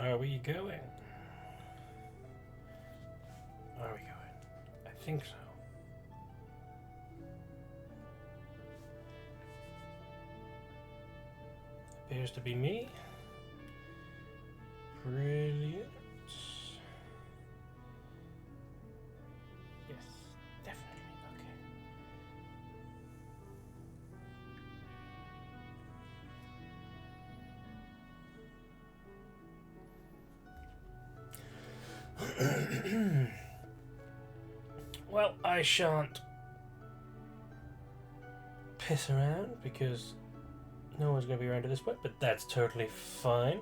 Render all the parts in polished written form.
Are we going? Are we going? I think so. Appears to be me. Brilliant. Yes, definitely. Okay. Well, I shan't piss around because no one's going to be around at this point, but that's totally fine.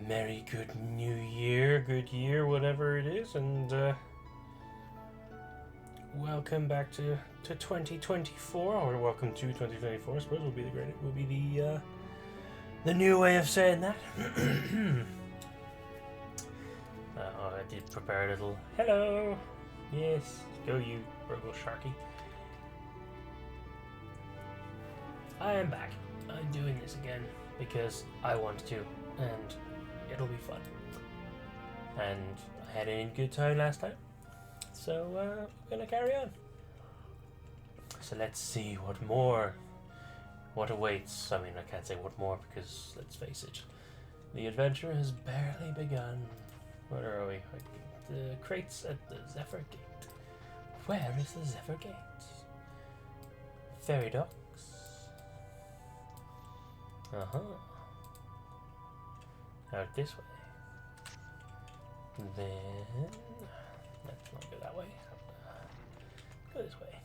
Merry good new year, good year, whatever it is, and welcome back to 2024, or welcome to 2024. I suppose will be the new way of saying that. I did prepare a little hello. Yes, go you, Burgle Sharkey. I am back. I'm doing this again because I want to, and it'll be fun. And I had a good time last time, so we're gonna carry on. So let's see what awaits. I mean, I can't say what more because, let's face it, the adventure has barely begun. Where are we? The crates at the Zephyr Gate. Where is the Zephyr Gate? Fairy docks. Out this way. Then let's not go that way. Go this way.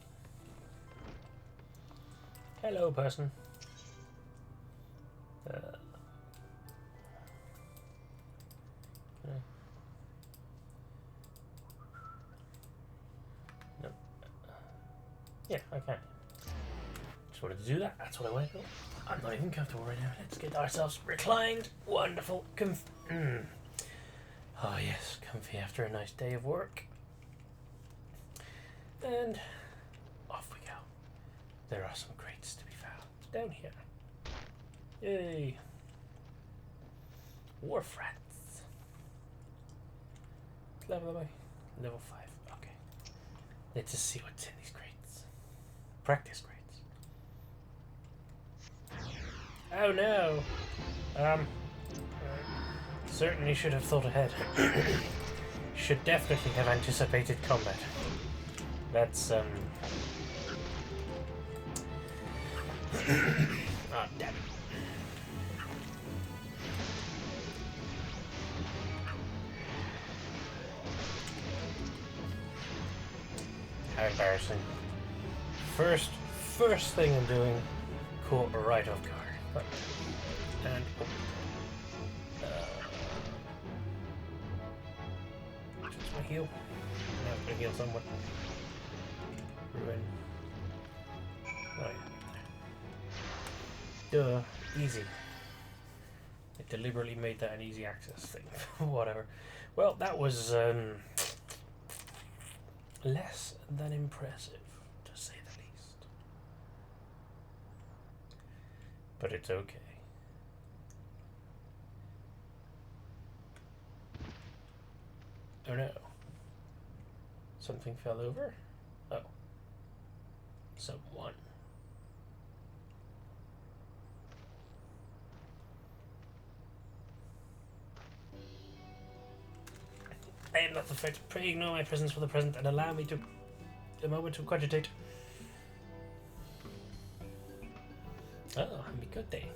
Hello, person. No. Yeah, I can. Just wanted to do that. That's what I wanted to do. I'm not even comfortable right now. Let's get ourselves reclined. Wonderful. Oh yes, comfy after a nice day of work. And off we go. There are some crates to be found down here. Yay. Wharf rats. Level away. Level 5. Okay. Let's just see what's in these crates. Practice crates. Oh no! Certainly should have thought ahead. Should definitely have anticipated combat. That's, Ah, damn it. How embarrassing. First thing I'm doing, caught right off guard. And just my heal. Now I'm gonna heal someone. Ruin. Oh yeah. Duh. Easy. I deliberately made that an easy access thing. Whatever. Well, that was less than impressive, to say the least. But it's okay. Oh no. Something fell over? Oh. Someone. I am not the threat. Pray ignore my presence for the present and allow me to a moment to cogitate. Oh, Mikote.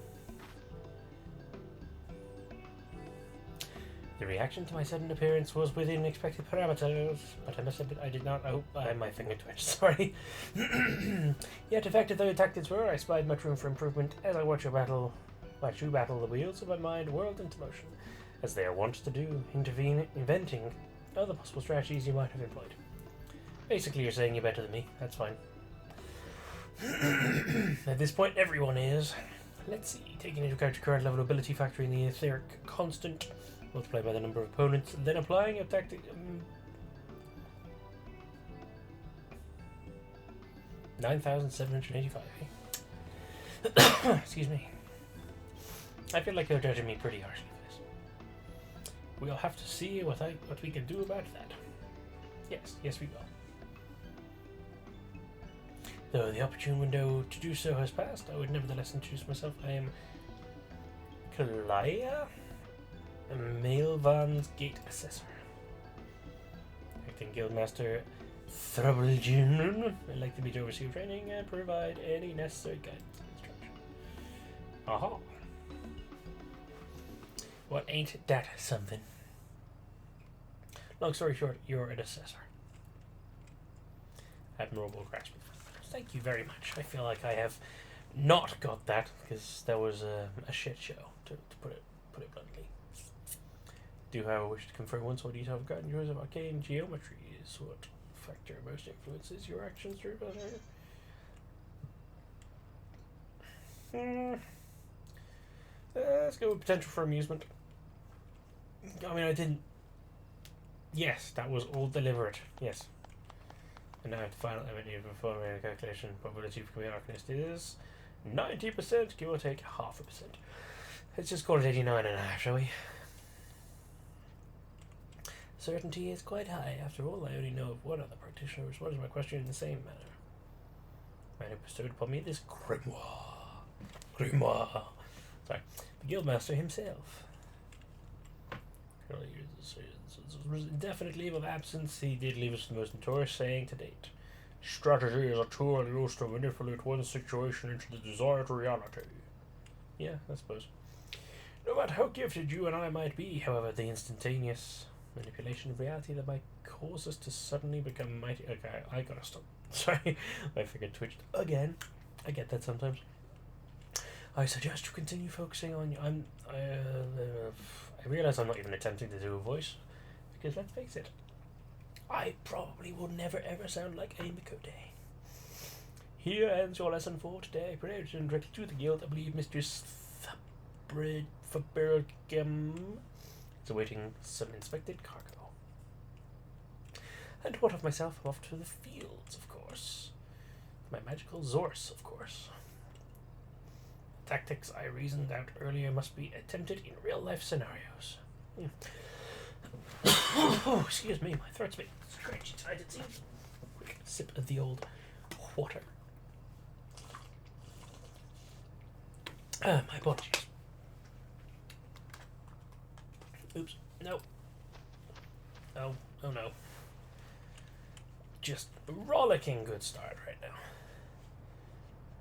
The reaction to my sudden appearance was within expected parameters, but I must admit I did not. Oh, my finger twitched. Sorry. Yet effective though your tactics were, I spied much room for improvement as I watch you battle the wheels of my mind whirled into motion, as they are wont to do, inventing other possible strategies you might have employed. Basically, you're saying you're better than me. That's fine. At this point, everyone is. Let's see. Taking into account your current level of ability, factoring the etheric constant, multiplied by the number of opponents, then applying a tactic. 9,785. Excuse me. I feel like you're judging me pretty harshly for this. We'll have to see what we can do about that. Yes, we will. Though the opportune window to do so has passed, I would nevertheless introduce myself. I am Kalaya, Mailvan's Gate Assessor. Acting Guildmaster Thrubblegjun. I'd like to be to oversee training and provide any necessary guidance and instruction. Aha. What ain't that something? Long story short, you're an assessor. Admirable grasp. Thank you very much. I feel like I have not got that because that was a shit show, to put it bluntly. Do however wish to confer once more detailed regarding yours of arcane geometry is what factor most influences your actions through let's go with potential for amusement. I mean, I didn't. Yes, that was all deliberate. Yes. And now the final element of performing a calculation probability for coming arcanist is 90%, give or take 0.5%. Let's just call it 89.5, shall we? Certainty is quite high. After all, I only know of one other practitioner who responds to my question in the same manner. Man who bestowed upon me this grimoire. Sorry, the Guildmaster himself. Indefinite leave of absence, he did leave us the most notorious saying to date. Strategy is a tool used to manipulate one situation into the desired reality. Yeah, I suppose. No matter how gifted you and I might be, however, the instantaneous manipulation of reality that might cause us to suddenly become mighty... Okay, I gotta stop. Sorry, my finger twitched again. I get that sometimes. I suggest you continue focusing on... I realize I'm not even attempting to do a voice, because let's face it, I probably will never ever sound like Amy Cote. Here ends your lesson for today. Prediction directly to the guild. I believe Mistress Burgle is awaiting some inspected cargo. And what of myself? I'm off to the fields, of course. My magical Zorse, of course. Tactics I reasoned out earlier must be attempted in real-life scenarios. Oh, excuse me, my throat's a bit strange inside, it seems. Quick sip of the old water. My apologies. Oops, no. Oh no. Just a rollicking good start right now.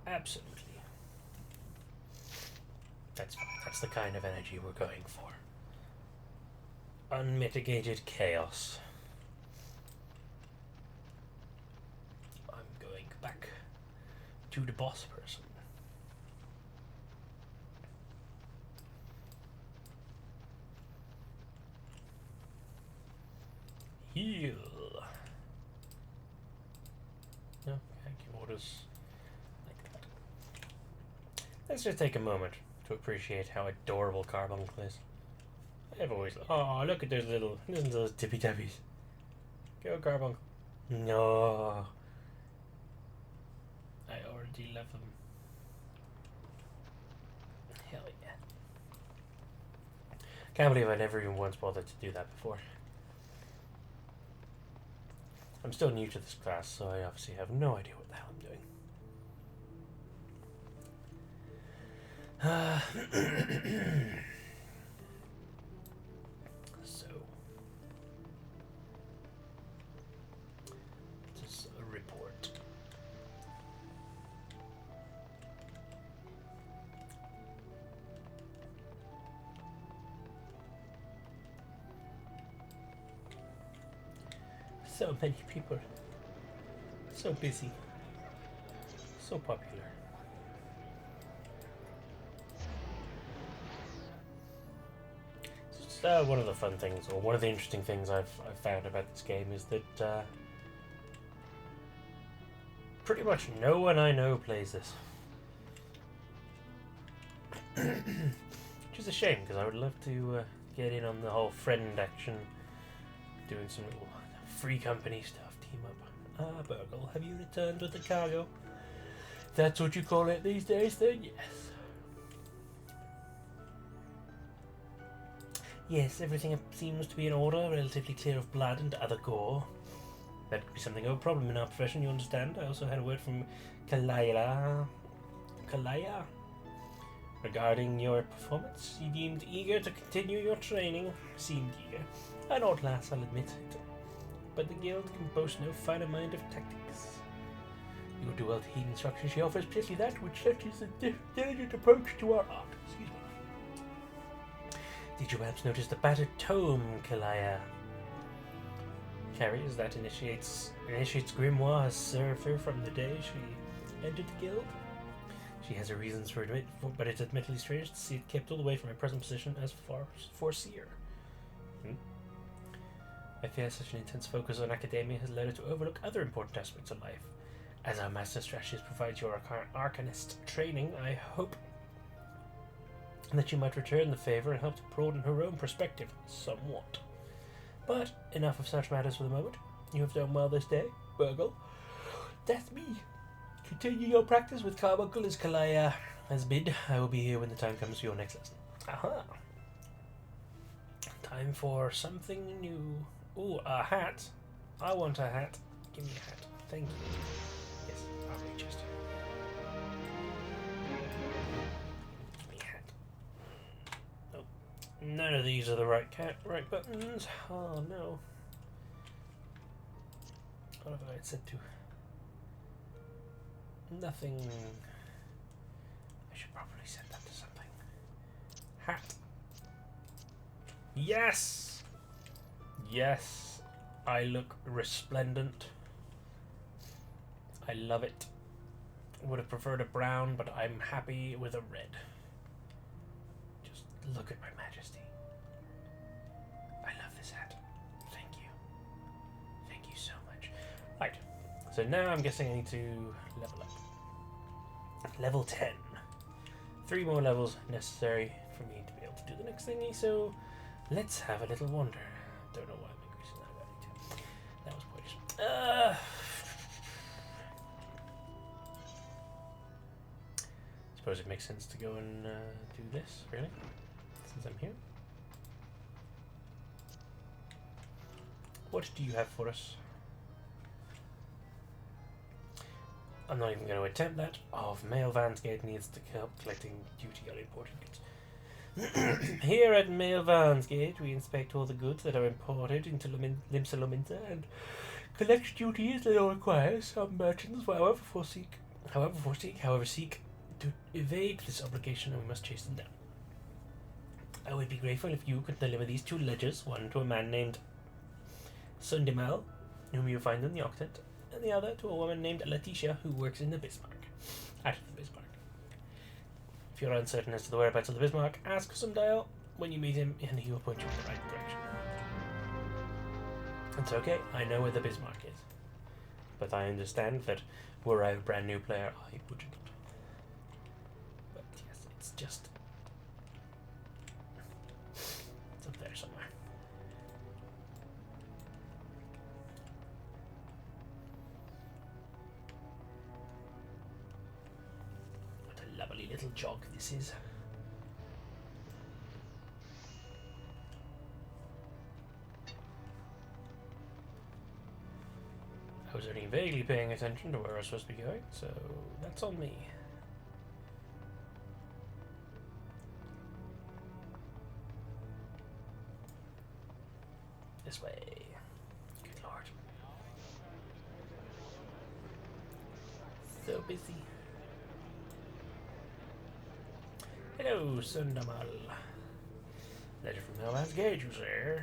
Absolutely. That's the kind of energy we're going for. Unmitigated chaos. I'm going back to the boss person. Heal. No, thank you, orders like that. Let's just take a moment to appreciate how adorable Carbuncle is. I've always... Oh, look at those little... Listen to those tippy-tappies. Go, Carbuncle. No. I already love them. Hell yeah. Can't believe I never even once bothered to do that before. I'm still new to this class, so I obviously have no idea what the hell I'm doing. So, just a report. So many people, so busy, so popular. One of the fun things, or one of the interesting things I've found about this game is that pretty much no one I know plays this. Which is a shame, because I would love to get in on the whole friend action, doing some little free company stuff, team up. Burgle, have you returned with the cargo? That's what you call it these days, then? Yes. Yes, everything seems to be in order, relatively clear of blood and other gore. That could be something of a problem in our profession, you understand. I also had a word from Kalaya regarding your performance. He seemed eager to continue your training. An odd lass, I'll admit it. But the guild can boast no finer mind of tactics. You will do well to heed instructions she offers, precisely that which touches a diligent approach to our art. Excuse me. Did you perhaps notice the battered tome, Kalaya? Carries that initiates grimoire has served her from the day she entered the guild. She has her reasons for it, but it's admittedly strange to see it kept all the way from her present position as foreseer. I fear such an intense focus on academia has led her to overlook other important aspects of life. As our master strategist provides your arcanist training, I hope that you might return the favor and help to broaden her own perspective somewhat. But enough of such matters for the moment. You have done well this day, Burgle. That's me. Continue your practice with Carbuncle as Kalaya has bid. I will be here when the time comes for your next lesson. Aha. Time for something new. Ooh, a hat. I want a hat. Give me a hat. Thank you. Yes, armory chest. Give me a hat. Nope. None of these are the right buttons. Oh no. What have I said to? Nothing. I should probably set that to something. Hat. Yes! Yes, I look resplendent. I love it. Would have preferred a brown, but I'm happy with a red. Just look at my majesty. I love this hat. Thank you. Thank you so much. Right, so now I'm guessing I need to level up. Level 10. 3 more levels necessary for me to be able to do the next thingy, so let's have a little wander. Don't know why I'm increasing that value too. That was pointless. Suppose it makes sense to go and do this, really, since I'm here. What do you have for us? I'm not even going to attempt that. Of Male Vansgate needs to help collecting duty on important goods. Here at Male Vansgate, we inspect all the goods that are imported into Limsa and collect duties that are required. Some merchants, however, seek to evade this obligation, and we must chase them down. I would be grateful if you could deliver these 2 ledgers, one to a man named Sundimal, whom you find in the Octant, and the other to a woman named Letitia, who works in the Bismarck. At the Bismarck. If you're uncertain as to the whereabouts of the Bismarck, ask Sundial when you meet him, and he will point you in the right direction. It's okay, I know where the Bismarck is. But I understand that were I a brand new player, I wouldn't. But yes, it's just... it's up there somewhere. What a lovely little jog this is. I was only vaguely paying attention to where I was supposed to be going, so that's on me. This way. Good lord. So busy. Hello, Sundamal. Letter from Hellman's Gauge, you say?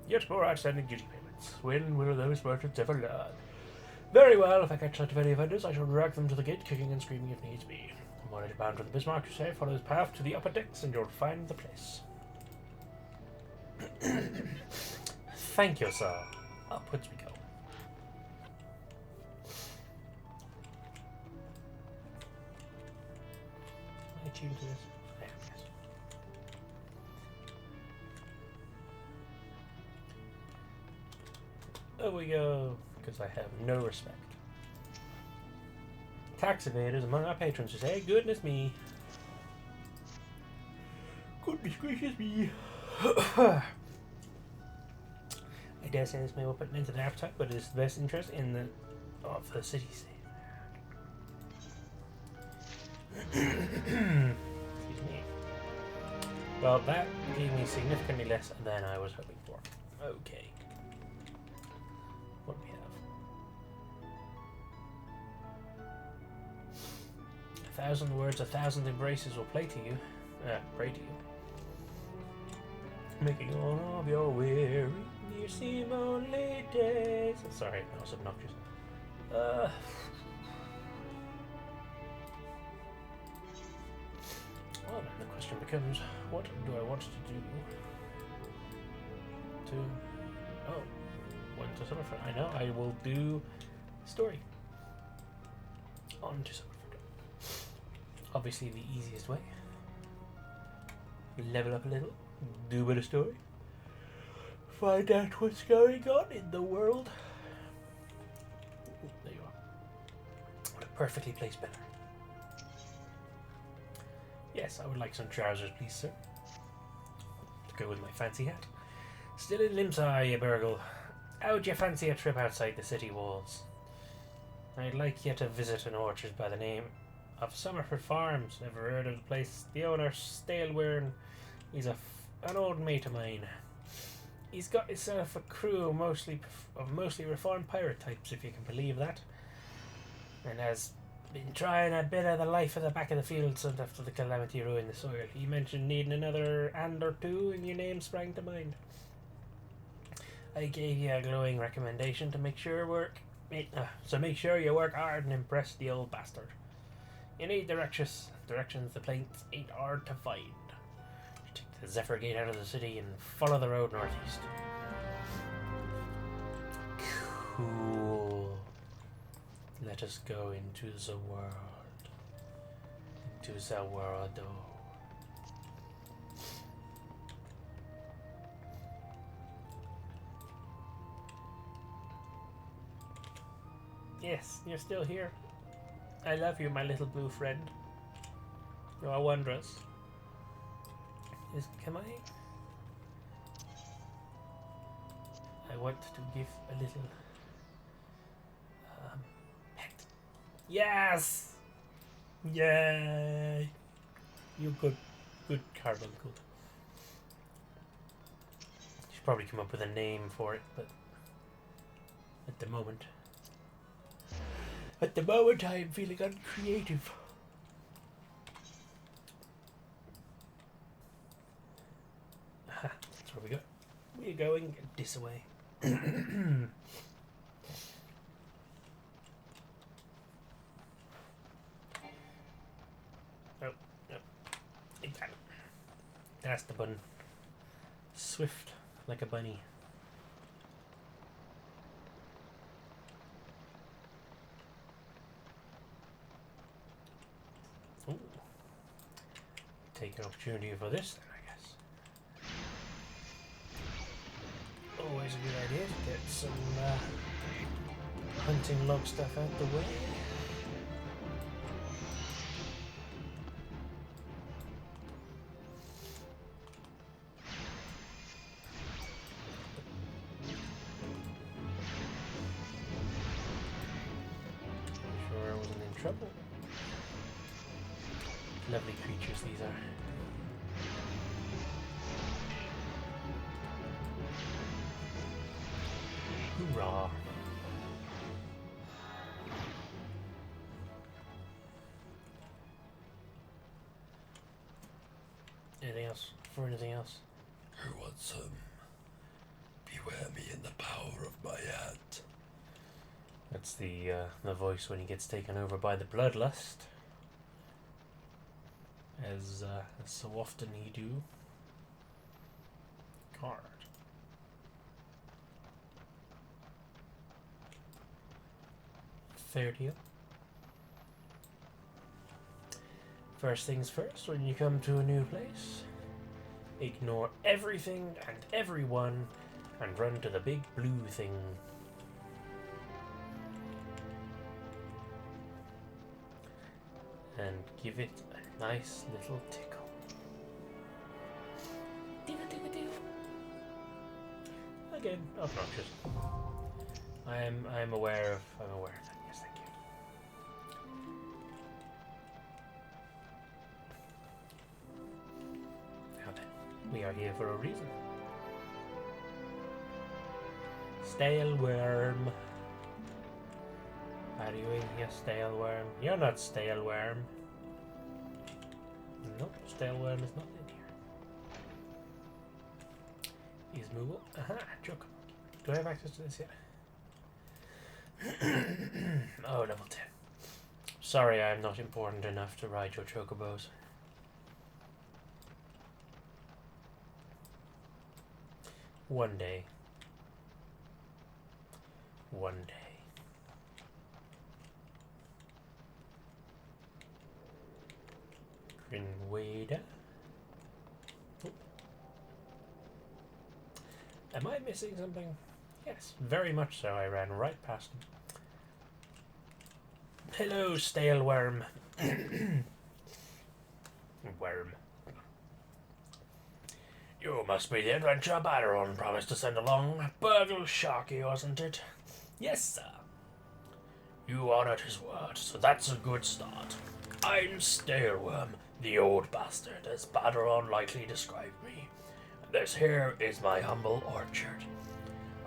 Yet more outstanding duty payments. When will those merchants ever learn? Very well, if I catch sight of any offenders, I shall drag them to the gate, kicking and screaming if needs be. I'm already bound to the Bismarck, you say. Follow his path to the upper decks, and you'll find the place. Thank you, sir. Upwards we go. Am I tuned to this? I am, yes. There we go, because I have no respect. Tax evaders among our patrons, you say? Goodness me. Goodness gracious me. I dare say this may well put an end to the appetite, but it is the best interest in the of the city state. Excuse me. Well, that gave me significantly less than I was hoping for. Okay. What do we have? 1,000 words, 1,000 embraces will pray to you. Making all of your weary, you seem only days. Oh, sorry, that was obnoxious. Well, then the question becomes, what do I want to do? Went to Summerford. I know, I will do story. On to Summerford. Obviously the easiest way. Level up a little, do a bit of story. Find out what's going on in the world. There you are. What a perfectly placed banner. Yes, I would like some trousers, please, sir. To go with my fancy hat. Still in Limsa, you Burgle. How'd you fancy a trip outside the city walls? I'd like you to visit an orchard by the name of Summerford Farms. Ever heard of the place? The owner, Stalewern, he's an old mate of mine. He's got himself a crew mostly reformed pirate types, if you can believe that. And has been trying a bit of the life at the back of the field since after the calamity ruined the soil. He mentioned needing another hand or two, and your name sprang to mind. I gave you a glowing recommendation to make sure make sure you work hard and impress the old bastard. You need directions. The plains ain't hard to find. You take the Zephyr Gate out of the city and follow the road northeast. Cool. Let us go into the world. Into the world. Yes, you're still here. I love you, my little blue friend. You are wondrous. Can I want to give a little pet. Yes! Yay! You good carbuncle. Should probably come up with a name for it, but at the moment I am feeling uncreative. Aha, that's where we go. We're going this way. Oh, no. Exactly. That's the button. Swift like a bunny. Ooh. Take an opportunity for this then, I guess. Always a good idea to get some hunting log stuff out the way. Sure I wasn't in trouble. Lovely creatures these are. Hoorah. Anything else? For anything else? Who wants some? Beware me in the power of my hand. That's the voice when he gets taken over by the bloodlust. As so often he do. Card. Fair deal. First things first, when you come to a new place, ignore everything and everyone and run to the big blue thing. And give it a nice little tickle. Again, obnoxious. I'm aware of that. Yes, thank you. Now then, we are here for a reason. Stale worm. Are you in here, stale worm? You're not stale worm. Nope, stale worm is not in here. Is Moogle? Aha, choke. Do I have access to this yet? Oh, level 10. Sorry, I'm not important enough to ride your chocobos. One day. One day. Grinwada. Oh. Am I missing something? Yes, very much so. I ran right past him. Hello, stale worm. Worm. You must be the adventure Baderon promised to send along. Burgle Sharkey, wasn't it? Yes, sir. You honoured his word, so that's a good start. I'm Staleworm, the old bastard, as Baderon likely described me. This here is my humble orchard.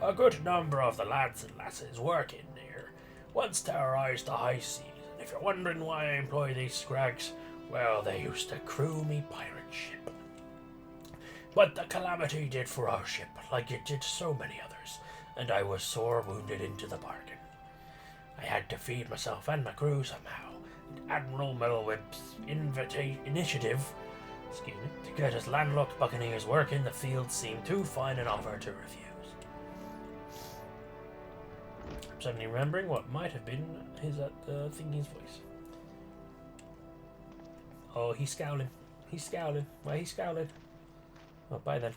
A good number of the lads and lasses work in here, once terrorised the high seas, and if you're wondering why I employ these scrags, well, they used to crew me pirate ship. But the calamity did for our ship, like it did so many others, and I was sore wounded into the bargain. I had to feed myself and my crew somehow, and Admiral Mellowip's initiative, to get his landlocked buccaneers work in the field seemed too fine an offer to refuse. I'm suddenly remembering what might have been his thingy's voice. Oh, he's scowling. He's scowling. Why he's scowling? Oh, bye then.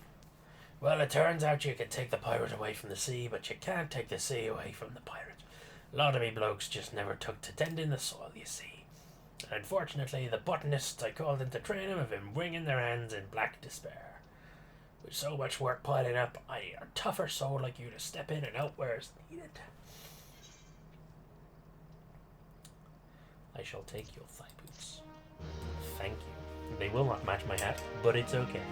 Well, it turns out you can take the pirate away from the sea, but you can't take the sea away from the pirate. A lot of me blokes just never took to tending the soil, you see. And unfortunately, the botanists I called in to train him have been wringing their hands in black despair. With so much work piling up, I need a tougher soul like you to step in and help where it's needed. I shall take your thigh boots. Thank you. They will not match my hat, but it's okay.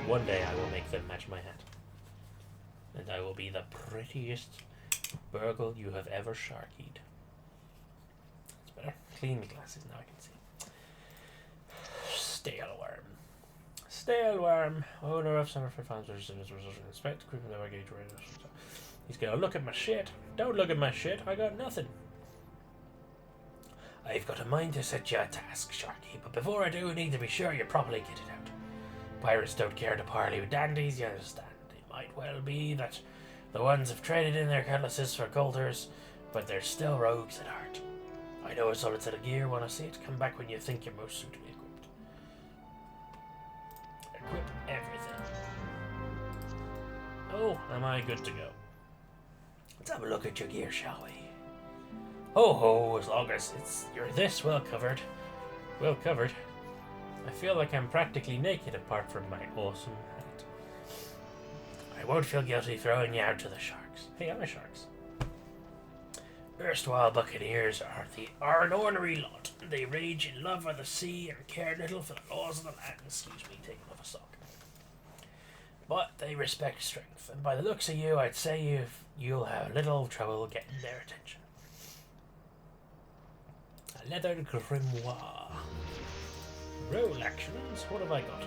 One day I will make them match my hat. And I will be the prettiest Burgle you have ever sharkied. It's better. Clean my glasses now I can see. Stale worm. Stale worm. Owner of Summerford Farms. Inspect. Creeping the gauge. He's gonna look at my shit. Don't look at my shit. I got nothing. I've got a mind to set you a task, Sharkey, but before I do, need to be sure you properly get it out. Pirates don't care to parley with dandies, you understand. It might well be that the ones have traded in their cutlasses for coulters, but they're still rogues at heart. I know a solid set of gear. Want to see it? Come back when you think you're most suitably equipped. Equip everything. Oh, am I good to go? Let's have a look at your gear, shall we? Ho ho, as long as you're this well covered. Well covered. I feel like I'm practically naked apart from my awesome hat. I won't feel guilty throwing you out to the sharks. Hey, I'm a sharks. Erstwhile buccaneers are an ornery lot. They rage in love of the sea and care little for the laws of the land. Excuse me, taking off a sock. But they respect strength, and by the looks of you, I'd say you'll have little trouble getting their attention. A leather grimoire. Roll actions. What have I got?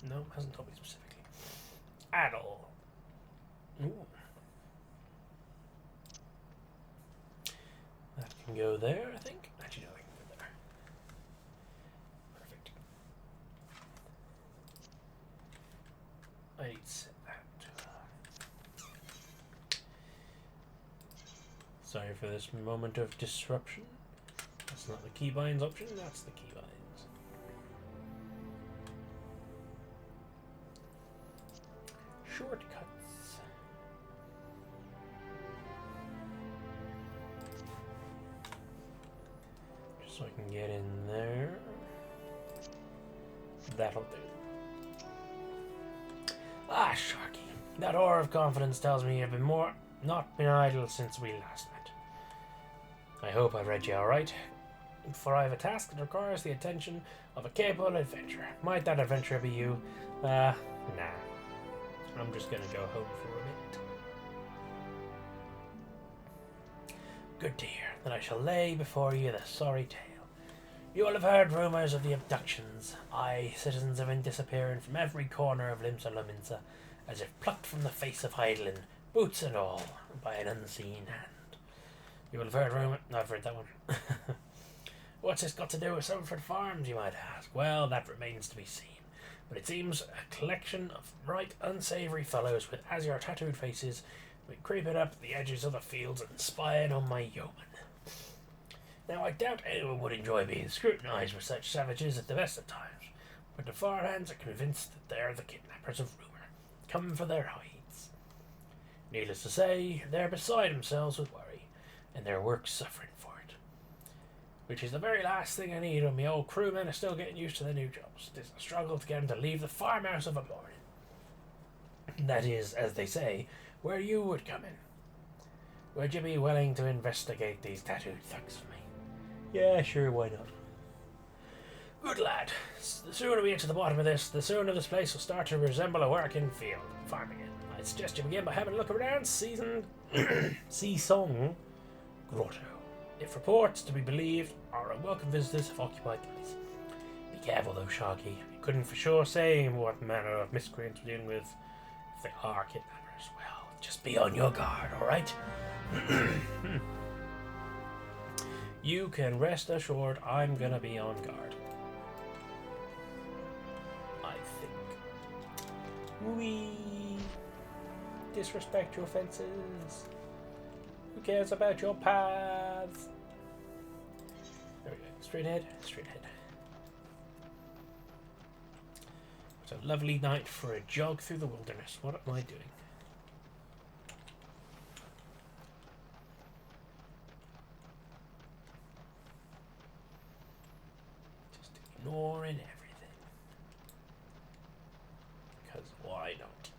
No, hasn't told me specifically. Addle. Ooh. That can go there, I think. Actually, no, I can go there. Perfect. I need to set that. Sorry for this moment of disruption. That's not the keybinds option, that's the keybinds. Shortcuts. Just so I can get in there. That'll do. Ah, Sharkey. That aura of confidence tells me you've not been idle since we last met. I hope I've read you alright, for I have a task that requires the attention of a capable adventurer. Might that adventurer be you? Nah. I'm just gonna go home for a bit. Good to hear. Then I shall lay before you the sorry tale. You will have heard rumours of the abductions. Aye, citizens have been disappearing from every corner of Limsa Lominsa, as if plucked from the face of Heidelin, boots and all, by an unseen hand. You will have heard rumour... No, I've read that one. What's this got to do with Sumford Farms, you might ask? Well, that remains to be seen. But it seems a collection of right unsavoury fellows with azure tattooed faces have been creeping up the edges of the fields and spying on my yeoman. Now, I doubt anyone would enjoy being scrutinised with such savages at the best of times, but the farhands are convinced that they're the kidnappers of rumour, come for their hides. Needless to say, they're beside themselves with worry, and their work's suffering for it. Which is the very last thing I need when my old crewmen are still getting used to their new jobs. It's a struggle to get them to leave the farmhouse of a morning. That is, as they say, where you would come in. Would you be willing to investigate these tattooed thugs for me? Yeah, sure, why not? Good lad. The sooner we get to the bottom of this, the sooner this place will start to resemble a working field. Farming it. I suggest you begin by having a look around Seasong Grotto. If reports to be believed are unwelcome visitors have occupied the place. Be careful though, Sharkey. You couldn't for sure say what manner of miscreants we're dealing with. If they are kidnappers, well, just be on your guard, alright? You can rest assured I'm gonna be on guard. I think. We disrespect your fences. Who cares about your paths? There we go. Straight ahead, straight ahead. What a lovely night for a jog through the wilderness. What am I doing? Ignoring everything. Because why not?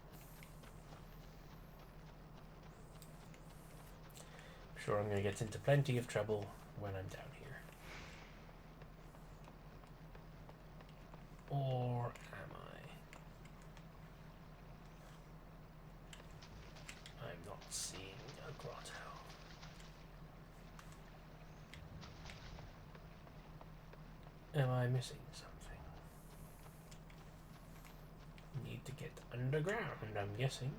I'm sure I'm going to get into plenty of trouble when I'm down here. Or am I? I'm not seeing a grotto. Am I missing something? Need to get underground, I'm guessing.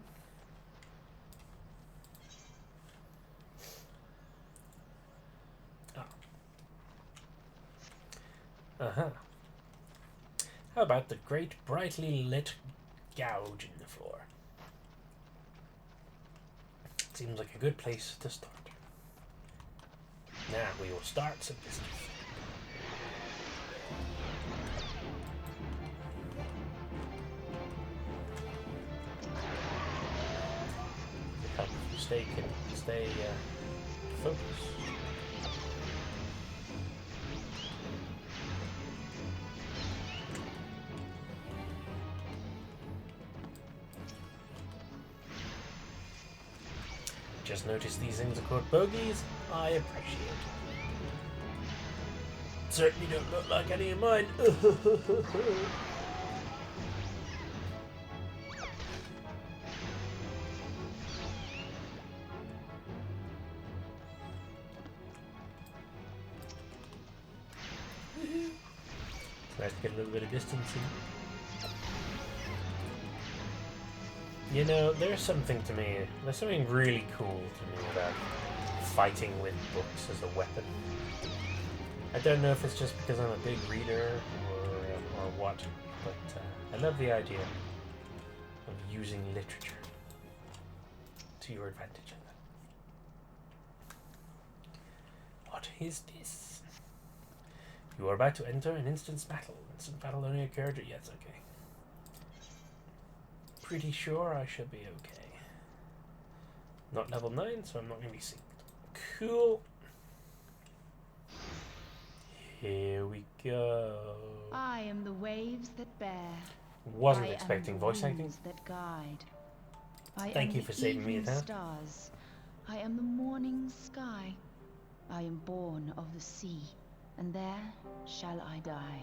Ah. Uh-huh. How about the great brightly lit gouge in the floor? Seems like a good place to start. Now we will start some business. Stay focused. Just noticed these things are called bogies. I appreciate it. Certainly don't look like any of mine. Nice to get a little bit of distance in. You know, there's something really cool to me about fighting with books as a weapon. I don't know if it's just because I'm a big reader or what, but I love the idea of using literature to your advantage. What is this? You are about to enter an instant battle. Instant battle only occurred. Yes, okay. Pretty sure I should be okay. Not level 9, so I'm not going to be synced. Cool. Here we go. I am the waves that bear. Wasn't expecting voice acting. That guide. I Thank am you the for saving me evening there. stars. I am the morning sky. I am born of the sea, and there shall I die.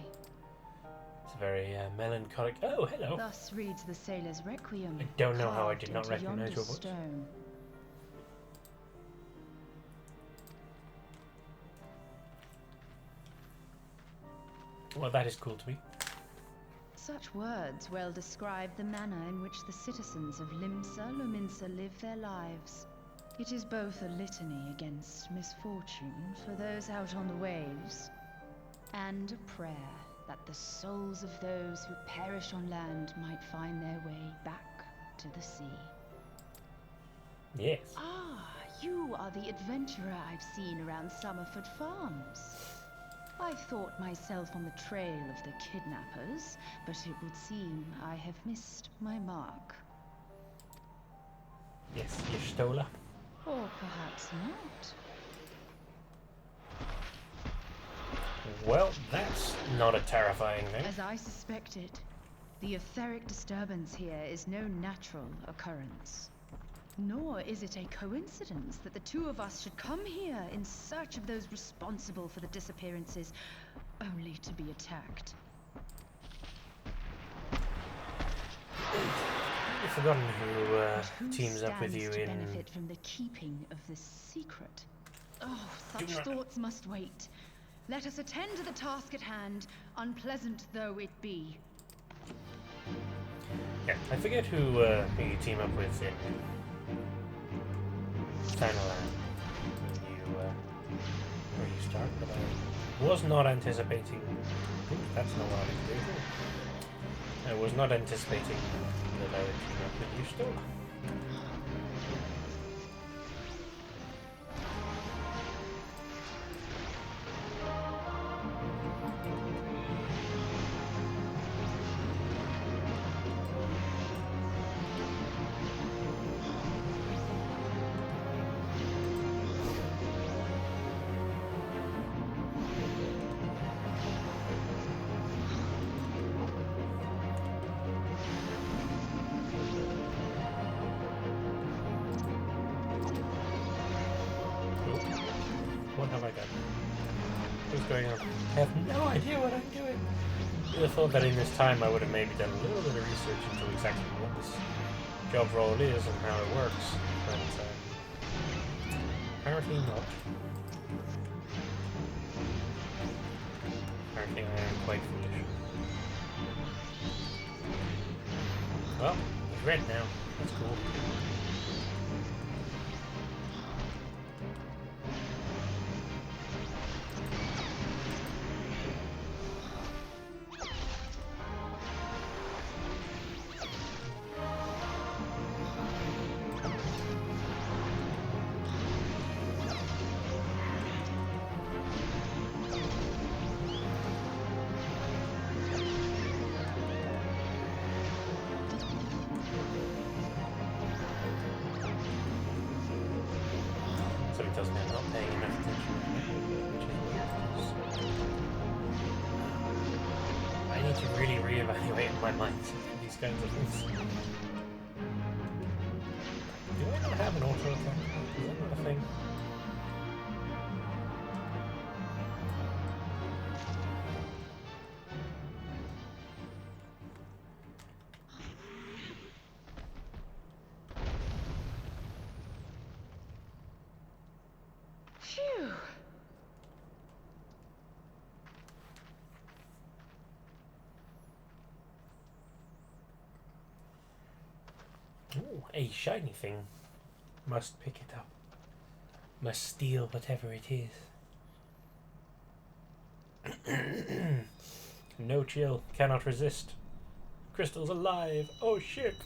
It's a very melancholic. Oh, hello. Thus reads the sailor's requiem. I don't know how I carved did not into recognize yonder your voice. stone. Well, that is cool to me. Such words well describe the manner in which the citizens of Limsa Lominsa live their lives. It is both a litany against misfortune for those out on the waves, and a prayer that the souls of those who perish on land might find their way back to the sea. Yes. Ah, you are the adventurer I've seen around Summerford Farms. I thought myself on the trail of the kidnappers, but it would seem I have missed my mark. Yes, you stole her. Or perhaps not. Well, that's not a terrifying thing. As I suspected, the etheric disturbance here is no natural occurrence. Nor is it a coincidence that the two of us should come here in search of those responsible for the disappearances, only to be attacked. You've forgotten who But who teams up with stands you to in... benefit from the keeping of this secret? Oh, such Do not- thoughts must wait. Let us attend to the task at hand, unpleasant though it be. Yeah, I forget who you team up with in Thanalan where you start, but I was not anticipating... Ooh, that's not what I meant to do. I was not anticipating that I would team up with you still. What have I done? What's going on? I have no idea what I'm doing. I would have thought that in this time I would have maybe done a little bit of research into exactly what this job role is and how it works, but apparently not. Apparently I am quite foolish. Well, it's red now. That's cool. So it tells me I'm not paying enough attention, which is weird. I need to really reevaluate my mind for these kinds of things. Do I not have an auto attack? Is that not a thing? Phew! Ooh, a shiny thing. Must pick it up. Must steal whatever it is. No chill. Cannot resist. Crystal's alive. Oh shit.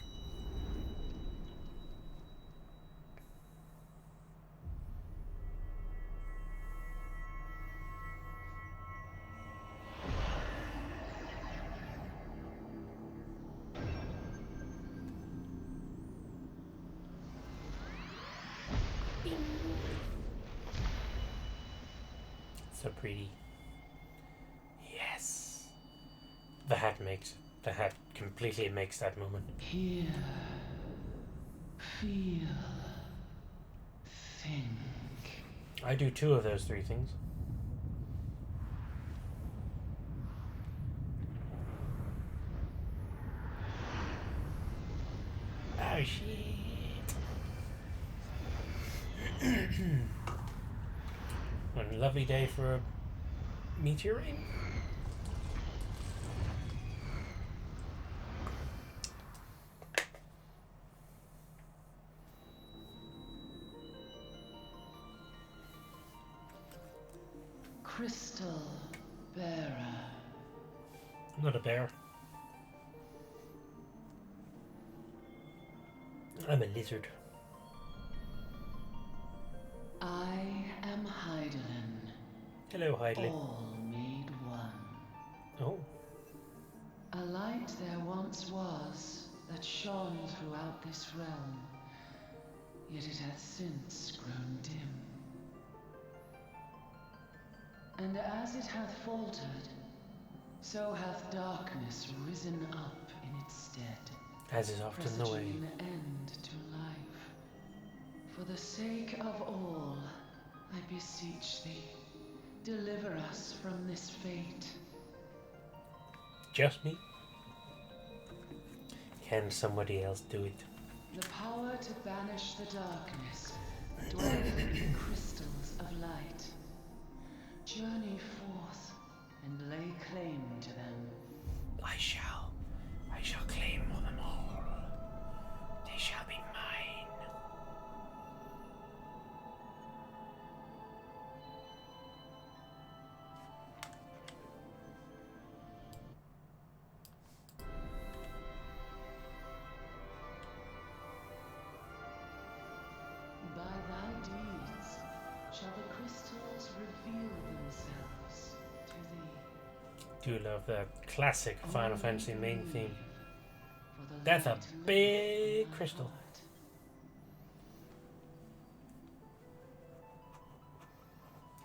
So pretty. Yes. The hat makes The hat completely makes that moment. Hear, feel, think. I do 2 of those 3 things. Oh shit. What a lovely day for a meteor rain. Crystal bearer. I'm not a bear. I'm a lizard. I am Heidelin, Hello, Heidley. all made one. Oh, A light there once was that shone throughout this realm, yet it hath since grown dim. And as it hath faltered, so hath darkness risen up in its stead, as is often the way. presaging an end to life. For the sake of all, I beseech thee, deliver us from this fate. Just me? Can somebody else do it? The power to banish the darkness dwelleth in the crystals of light. Journey forth and lay claim to them. I shall claim them all. They shall be mine. By thy deeds shall the crystals reveal themselves to thee. Do love the classic Final Only Fantasy main believe, theme. for the That's a light liveth big in thy crystal. heart.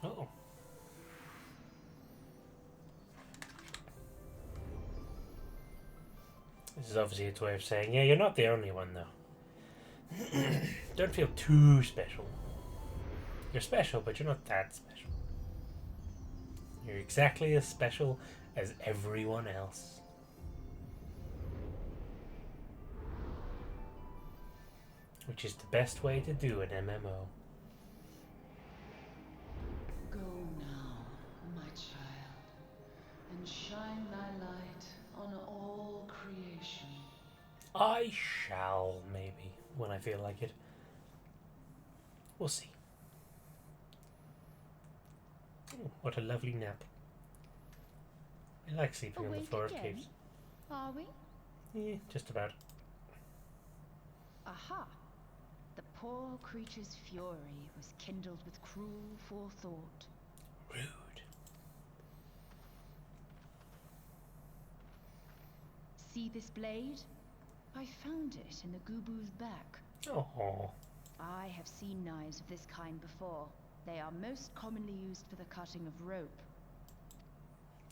Oh. This is obviously its way of saying, yeah, you're not the only one, though. Don't feel too special. You're special, but you're not that special. You're exactly as special as everyone else. Which is the best way to do an MMO. Go now, my child, and shine thy light on all creation. I shall, maybe, when I feel like it. We'll see. Ooh, what a lovely nap. I like sleeping on the Awake floor of again? caves. Are we? Yeah, just about. Aha! The poor creature's fury was kindled with cruel forethought. Rude. See this blade? I found it in the Gubu's back. Oh, I have seen knives of this kind before. They are most commonly used for the cutting of rope.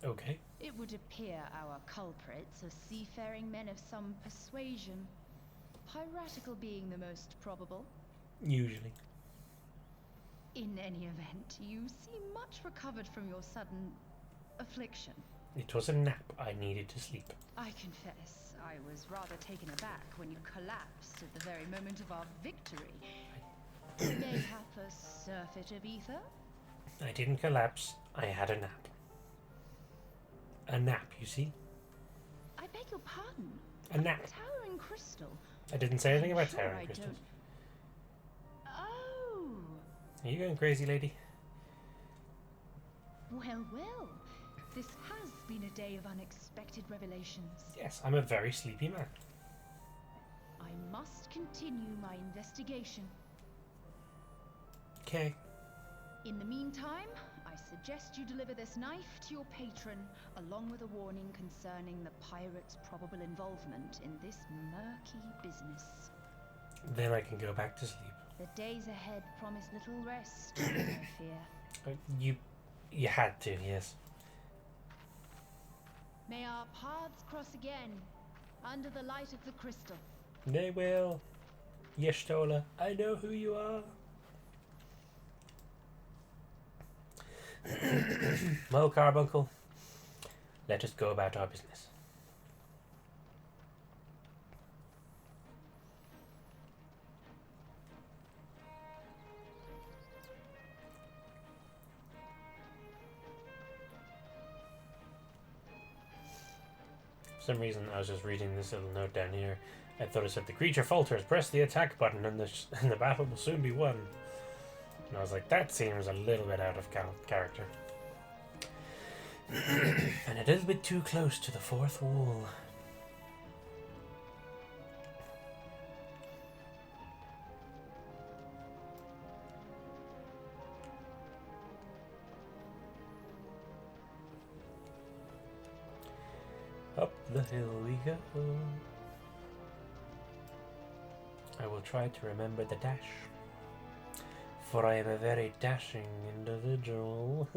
okay. It would appear our culprits are seafaring men of some persuasion. Piratical being the most probable. Usually. In any event, you seem much recovered from your sudden affliction. It was a nap. I needed to sleep. I confess, I was rather taken aback when you collapsed at the very moment of our victory. Mayhap a surfeit of ether? I didn't collapse. I had a nap. A nap, you see? I beg your pardon. A nap. Towering crystal. I didn't say anything I'm about sure towering I crystals. don't- Oh, Are you going crazy, lady? well, well. This has been a day of unexpected revelations. Yes, I'm a very sleepy man. I must continue my investigation. Okay. In the meantime, I suggest you deliver this knife to your patron, along with a warning concerning the pirate's probable involvement in this murky business. Then I can go back to sleep. The days ahead promise little rest, I fear. You had to, yes. May our paths cross again, under the light of the crystal. They will. Yeshtola, I know who you are. Well, Carbuncle, let us go about our business. For some reason, I was just reading this little note down here. I thought it said the creature falters. Press the attack button, and the battle will soon be won. And I was like, that seems a little bit out of character, and a little bit too close to the fourth wall. Up the hill we go. I will try to remember the dash, for I am a very dashing individual.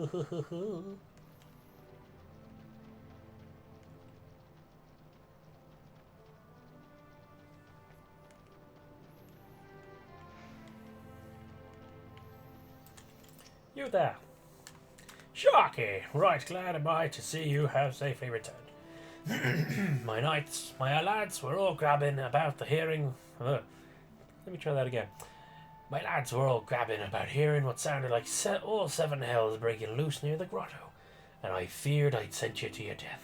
You there, Sharkey. Right, glad am I to see you have safely returned. My lads were all grabbing about the hearing. Let me try that again. My lads were all grabbing about hearing what sounded like all seven hells breaking loose near the grotto, and I feared I'd sent you to your death.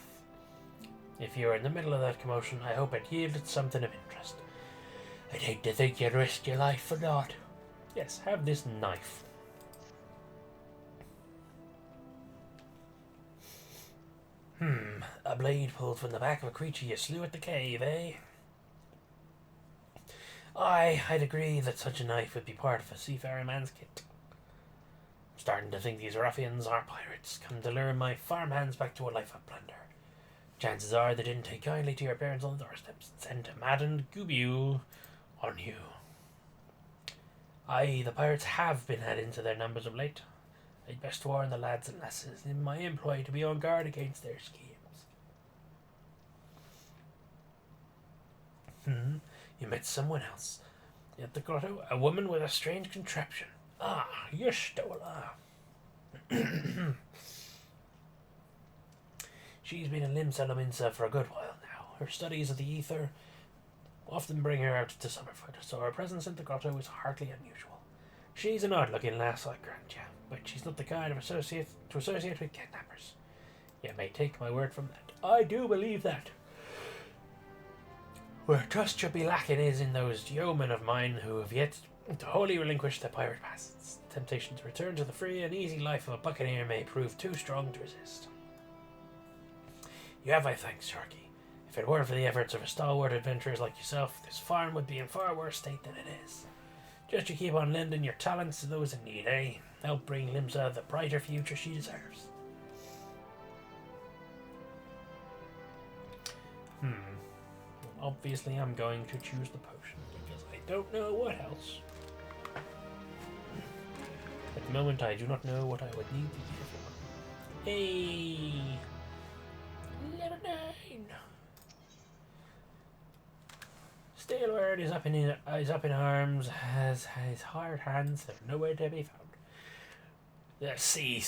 If you were in the middle of that commotion, I hope it yielded something of interest. I'd hate to think you'd risk your life for naught. Yes, have this knife. A blade pulled from the back of a creature you slew at the cave, eh? Aye, I'd agree that such a knife would be part of a seafaring man's kit. I'm starting to think these ruffians are pirates, come to lure my farmhands back to a life of plunder. Chances are they didn't take kindly to your appearance on the doorsteps and sent a maddened goobie on you. Aye, the pirates have been adding to their numbers of late. I'd best warn the lads and lasses in my employ to be on guard against their schemes. You met someone else at the grotto, a woman with a strange contraption. Ah, Yeshtola. She's been in Limsa for a good while now. Her studies of the ether often bring her out to Summerfoot, so her presence in the grotto is hardly unusual. She's an odd-looking lass, I grant you, but she's not the kind of associate with kidnappers. You may take my word from that. I do believe that. Where trust should be lacking is in those yeomen of mine who have yet to wholly relinquish their pirate pasts. The temptation to return to the free and easy life of a buccaneer may prove too strong to resist. You have my thanks, Sharkey. If it weren't for the efforts of a stalwart adventurers like yourself, this farm would be in far worse state than it is. Just you keep on lending your talents to those in need, eh? Help bring Limsa the brighter future she deserves. Obviously, I'm going to choose the potion because I don't know what else. At the moment, I do not know what I would need to use it for. Hey! Level 9! Steelward is up in arms, has his hired hands have nowhere to be found. That sea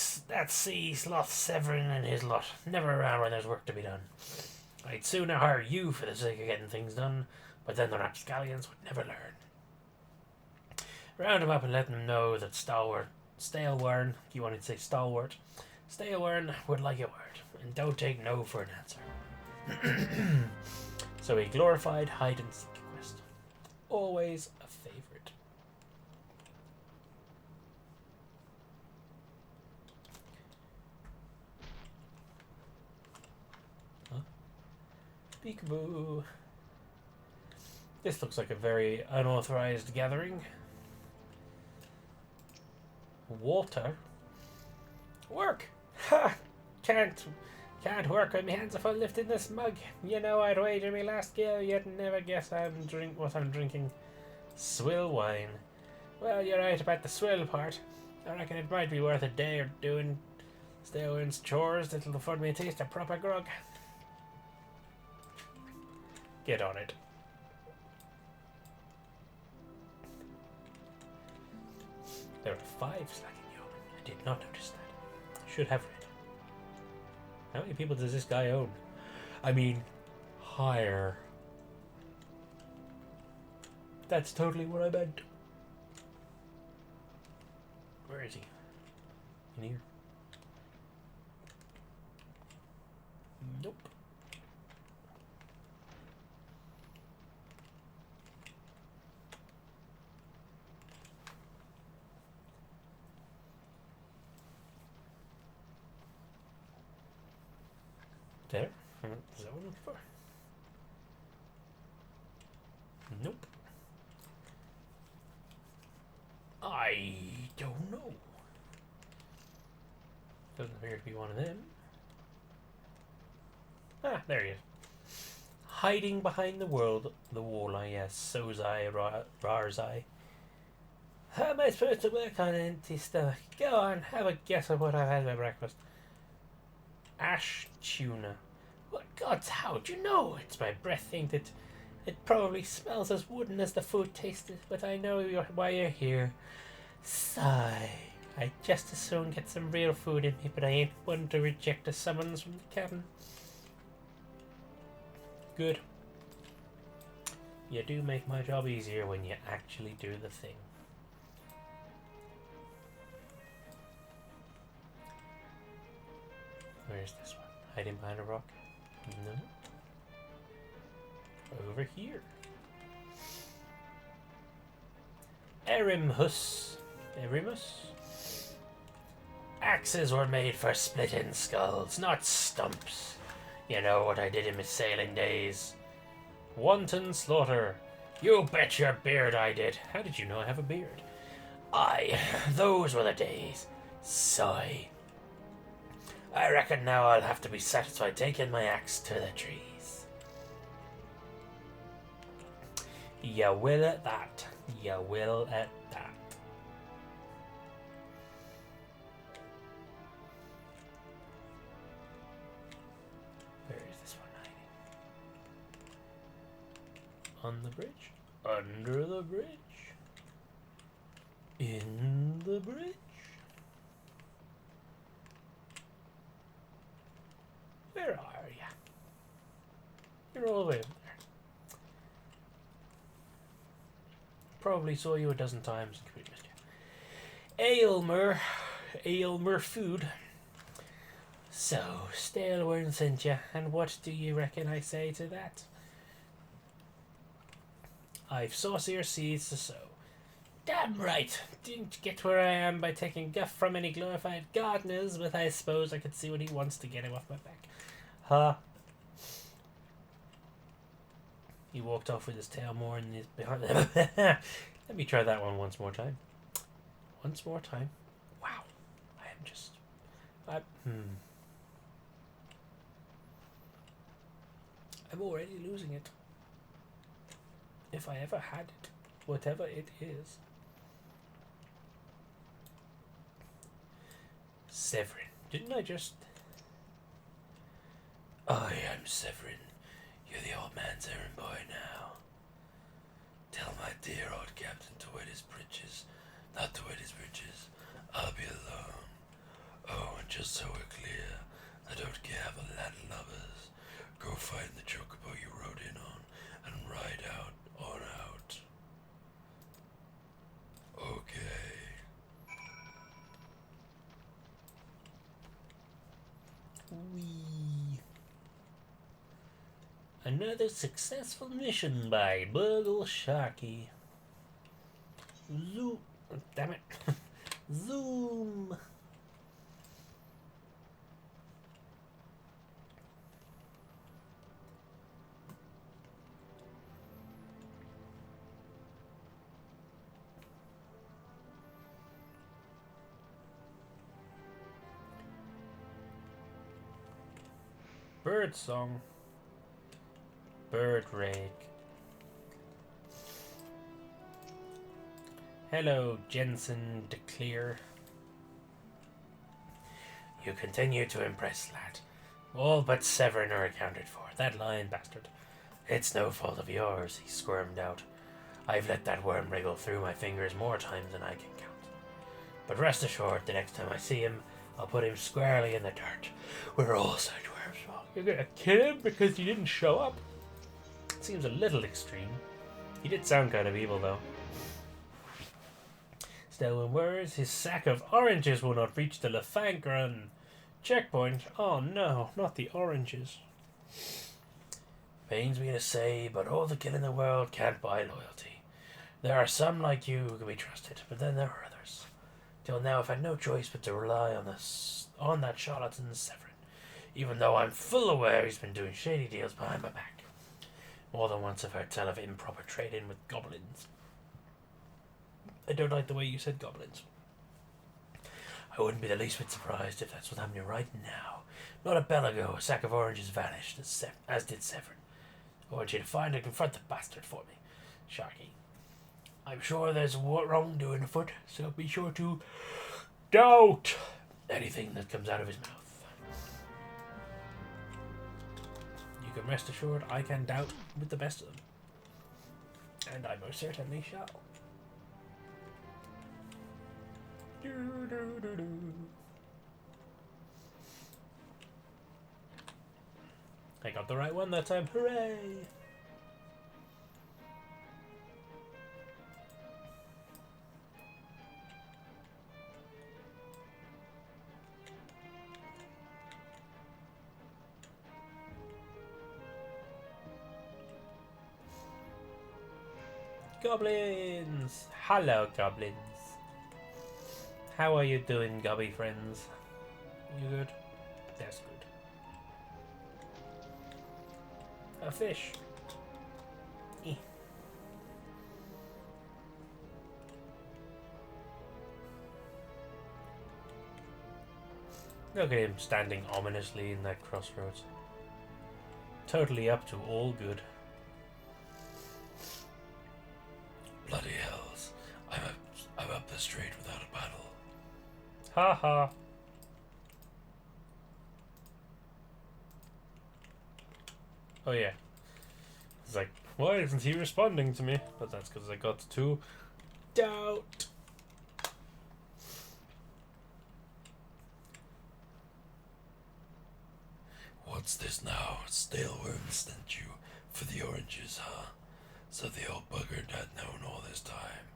sloth Severin and his lot, never around when there's work to be done. I'd sooner hire you for the sake of getting things done, but then the rapscallions would never learn. Round him up and let him know that Stalewern, you wanted to say stalwart, Stalewern would like a word, and don't take no for an answer. So a glorified hide-and-seek quest. Always a favourite. Peekaboo. This looks like a very unauthorized gathering. Water? Work! Ha! Can't work with me hands are full lifting this mug. You know I'd wager me last gill you'd never guess what I'm drinking. Swill wine. Well, you're right about the swill part. I reckon it might be worth a day or doing Stalewern's chores that'll afford me a taste of proper grog. Get on it. There are 5 slacking yeomen. I did not notice that. I should have read. How many people does this guy own? I mean, hire. That's totally what I meant. Where is he? In here? Nope. There? Is that what I'm looking for? Nope. I don't know. Doesn't appear to be one of them. Ah, there he is. Hiding behind the wall, yes. So's I, Rar's I. How am I supposed to work on an empty stomach? Go on, have a guess at what I've had for breakfast. Ash tuna. What God's how do you know? It's my breath think that it probably smells as wooden as the food tasted, but I know why you're here. Sigh. I'd just as soon get some real food in me, but I ain't one to reject a summons from the cabin. Good. You do make my job easier when you actually do the thing. Where's this one? Hiding behind a rock? No. Over here. Erimus. Axes were made for splitting skulls, not stumps. You know what I did in my sailing days. Wanton slaughter. You bet your beard I did. How did you know I have a beard? Aye, those were the days. Sigh. I reckon now I'll have to be satisfied taking my axe to the trees. You will at that. You will at that. Where is this one hiding? On the bridge? Under the bridge? In the bridge? Where are you? You're all the way over there. Probably saw you a dozen times and completely missed you. Aylmer food. So, stale word sent you, and what do you reckon I say to that? I've saucier seeds to sow. Damn right! Didn't get where I am by taking guff from any glorified gardeners, but I suppose I could see what he wants to get him off my back. Huh? He walked off with his tail more in his behind. Let me try that one once more time. Once more time. Wow. I am just... I'm already losing it. If I ever had it. Whatever it is. Severin. Didn't I just... I am Severin. You're the old man's errand boy now. Tell my dear old captain to wet his britches, not to wet his britches. I'll be alone. Oh, and just so we're clear, I don't care for landlubbers. Go find the chocobo you rode in on and ride out on out. Okay. Wee. Another successful mission by Burgle Sharkey. Zoom. Damn it. Zoom. Bird song. Bird rake. Hello, Jensen DeClear. You continue to impress, lad. All but Severin are accounted for. That lying bastard. It's no fault of yours, he squirmed out. I've let that worm wriggle through my fingers more times than I can count. But rest assured, the next time I see him, I'll put him squarely in the dirt, where all such worms fall. You're gonna kill him because he didn't show up? It seems a little extreme. He did sound kind of evil, though. Still, in words, his sack of oranges will not reach the Lefangran checkpoint. Oh no, not the oranges. Pains me to say, but all the kin in the world can't buy loyalty. There are some like you who can be trusted, but then there are others. Till now, I've had no choice but to rely on that charlatan Severin, even though I'm full aware he's been doing shady deals behind my back. More than once I've heard tell of improper trading with goblins. I don't like the way you said goblins. I wouldn't be the least bit surprised if that's what's happening right now. Not a bell ago, a sack of oranges vanished, as did Severin. I want you to find and confront the bastard for me, Sharkey. I'm sure there's wrongdoing afoot, so be sure to doubt anything that comes out of his mouth. You can rest assured I can doubt with the best of them. And I most certainly shall. I got the right one that time. Hooray! Goblins! Hello, goblins. How are you doing, gobby friends? You good? That's good. A fish. Eh. Look at him standing ominously in that crossroads. Totally up to all good. Bloody hells. I'm up the street without a paddle. Ha ha. Oh yeah. It's like, why isn't he responding to me? But that's because I got to doubt. What's this now? Stale worms sent you for the oranges, huh? So the old bugger had known all this time.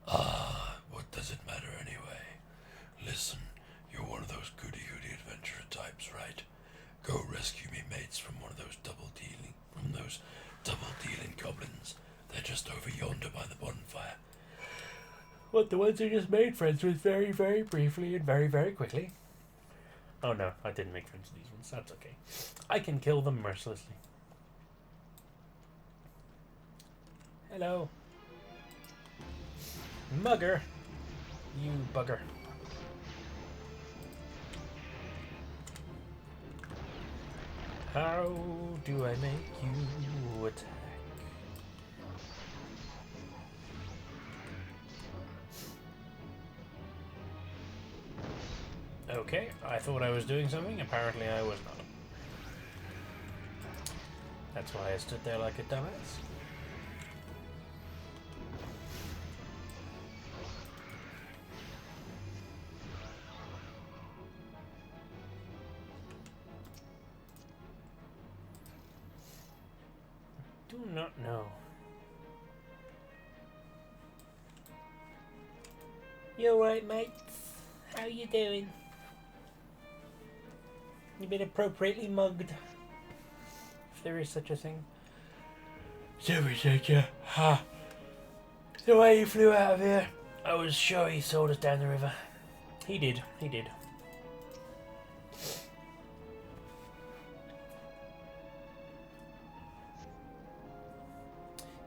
Ah, what does it matter anyway? Listen, you're one of those goody-goody adventurer types, right? Go rescue me mates from those double-dealing goblins. They're just over yonder by the bonfire. What, the ones I just made friends with very, very briefly and very, very quickly? Oh no, I didn't make friends with these ones. That's okay. I can kill them mercilessly. Hello. Mugger. You bugger. How do I make you attack? Okay, I thought I was doing something. Apparently I was not. That's why I stood there like a dumbass. Do not know. You alright, mates? How you doing? You been appropriately mugged, if there is such a thing. Sorry, Saga. Ha! The way he flew out of here, I was sure he sold us down the river. He did. He did.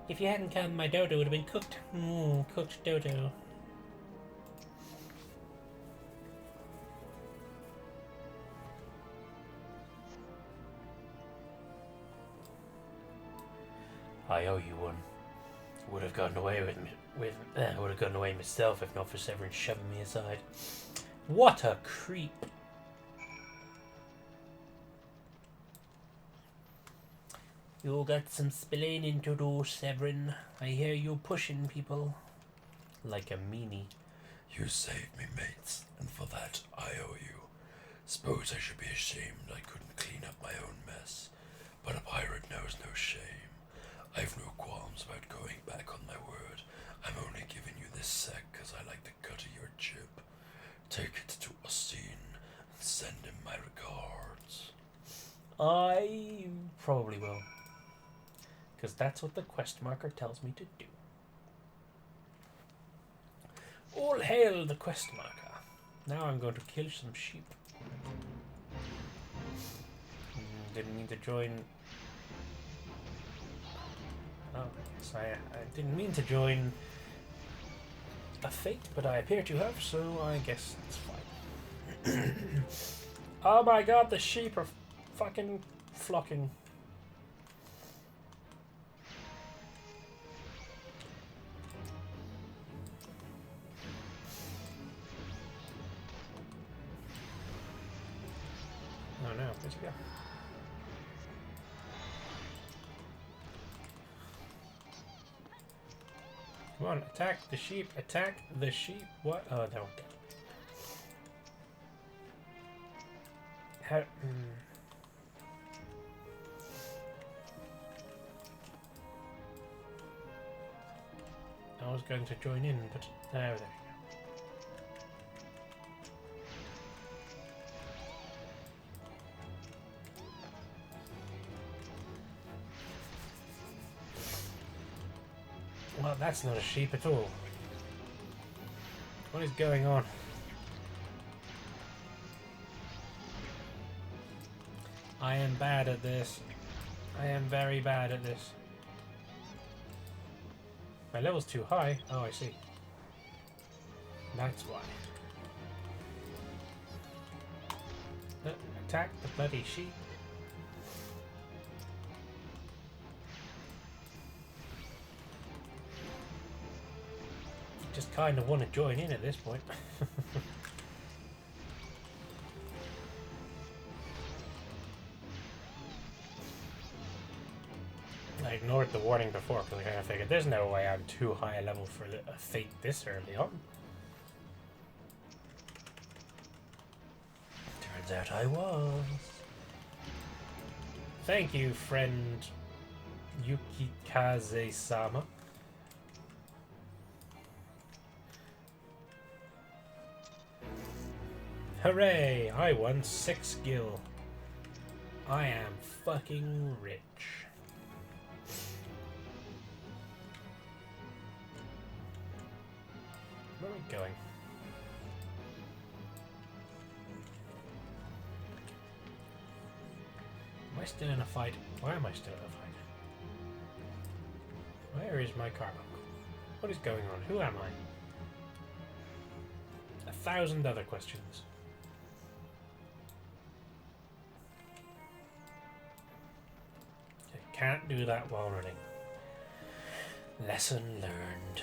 If you hadn't come, my dodo would have been cooked. Cooked dodo. I owe you one. Would have gotten away with me. Would have gotten away myself if not for Severin shoving me aside. What a creep! You got some splaining to do, Severin. I hear you pushing people like a meanie. You saved me, mates, and for that I owe you. Suppose I should be ashamed I couldn't clean up my own mess, but a pirate knows no shame. I've no qualms about going back on my word. I'm only giving you this sack 'cause I like the cut of your jib. Take it to Austin and send him my regards. I probably will. Because that's what the quest marker tells me to do. All hail the quest marker. Now I'm going to kill some sheep. Didn't mean to join... Oh, yes, I didn't mean to join a fate, but I appear to have, so I guess it's fine. Oh my god, the sheep are fucking flocking. Oh no, where'd you go? Come on, attack the sheep, attack the sheep. What? Oh, no. How, I was going to join in, but there you go. Well, that's not a sheep at all. What is going on? I am bad at this. I am very bad at this. My level's too high. Oh, I see. That's why. Attack the bloody sheep. Just kind of want to join in at this point. I ignored the warning before because I kind of figured there's no way I'm too high a level for a fate this early on. Turns out I was. Thank you, friend Yukikaze-sama. Hooray! I won 6 gil. I am fucking rich. Where are we going? Am I still in a fight? Why am I still in a fight? Where is my cargo? What is going on? Who am I? 1,000 other questions. Can't do that while running. Lesson learned.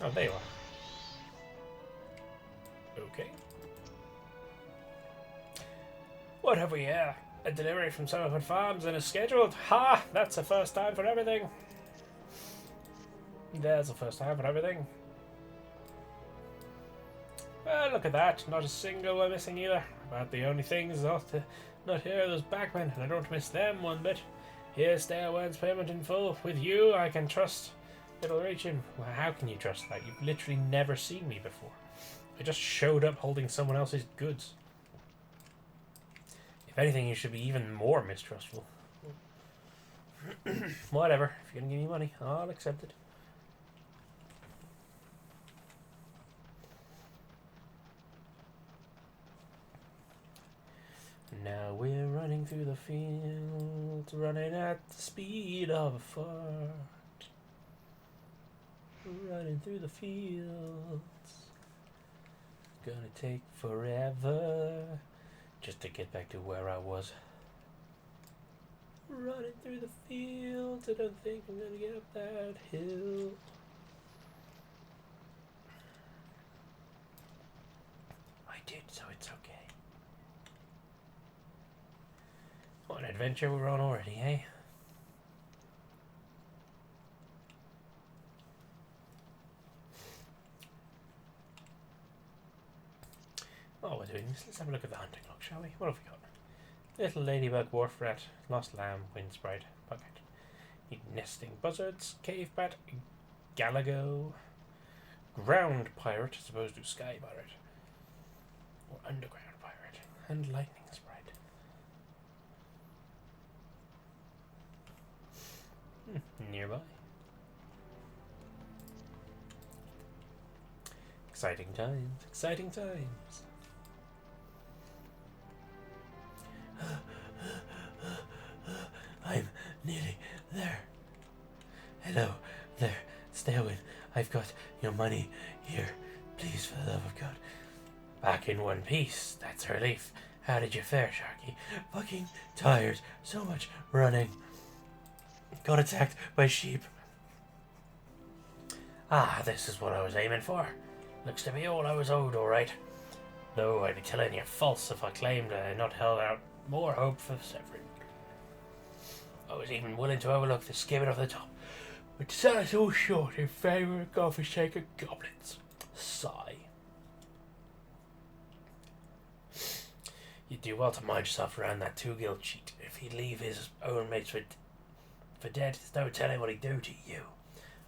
Oh, there you are. Okay. What have we here? A delivery from Somerford Farms and is scheduled. Ha! That's the first time for everything. There's the first time for everything. Well, look at that. Not a single one missing either. About the only thing is not here are those backmen, and I don't miss them one bit. Here's Stairwell's payment in full. With you, I can trust it'll reach him. Well, how can you trust that? You've literally never seen me before. I just showed up holding someone else's goods. If anything, you should be even more mistrustful. Whatever. If you're gonna give me money, I'll accept it. Now we're running through the fields, running at the speed of a fart. Running through the fields. Gonna take forever just to get back to where I was. Running through the fields, I don't think I'm gonna get up that hill. I did, so it's okay. What an adventure we're on already, eh? While we're doing this, let's have a look at the hunting log, shall we? What have we got? Little ladybug, wharf rat, lost lamb, wind sprite, bucket. Need nesting buzzards, cave bat, galago, ground pirate as opposed to sky pirate, or underground pirate, and lightning sprite. Nearby. Exciting times, exciting times. I'm nearly there. Hello there, Stairwin. I've got your money here. Please, for the love of God. Back in one piece. That's a relief. How did you fare, Sharkey? Fucking tired. So much running. Got attacked by sheep. Ah, this is what I was aiming for. Looks to be all I was owed, all right. Though I'd be telling you false if I claimed I had not held out more hope for Severin. I was even willing to overlook the skimming off the top, but decided so short in favour of godforsaken goblins. Sigh. You'd do well to mind yourself around that two-guild cheat. If he'd leave his own mates for dead, there's no telling what he'd do to you.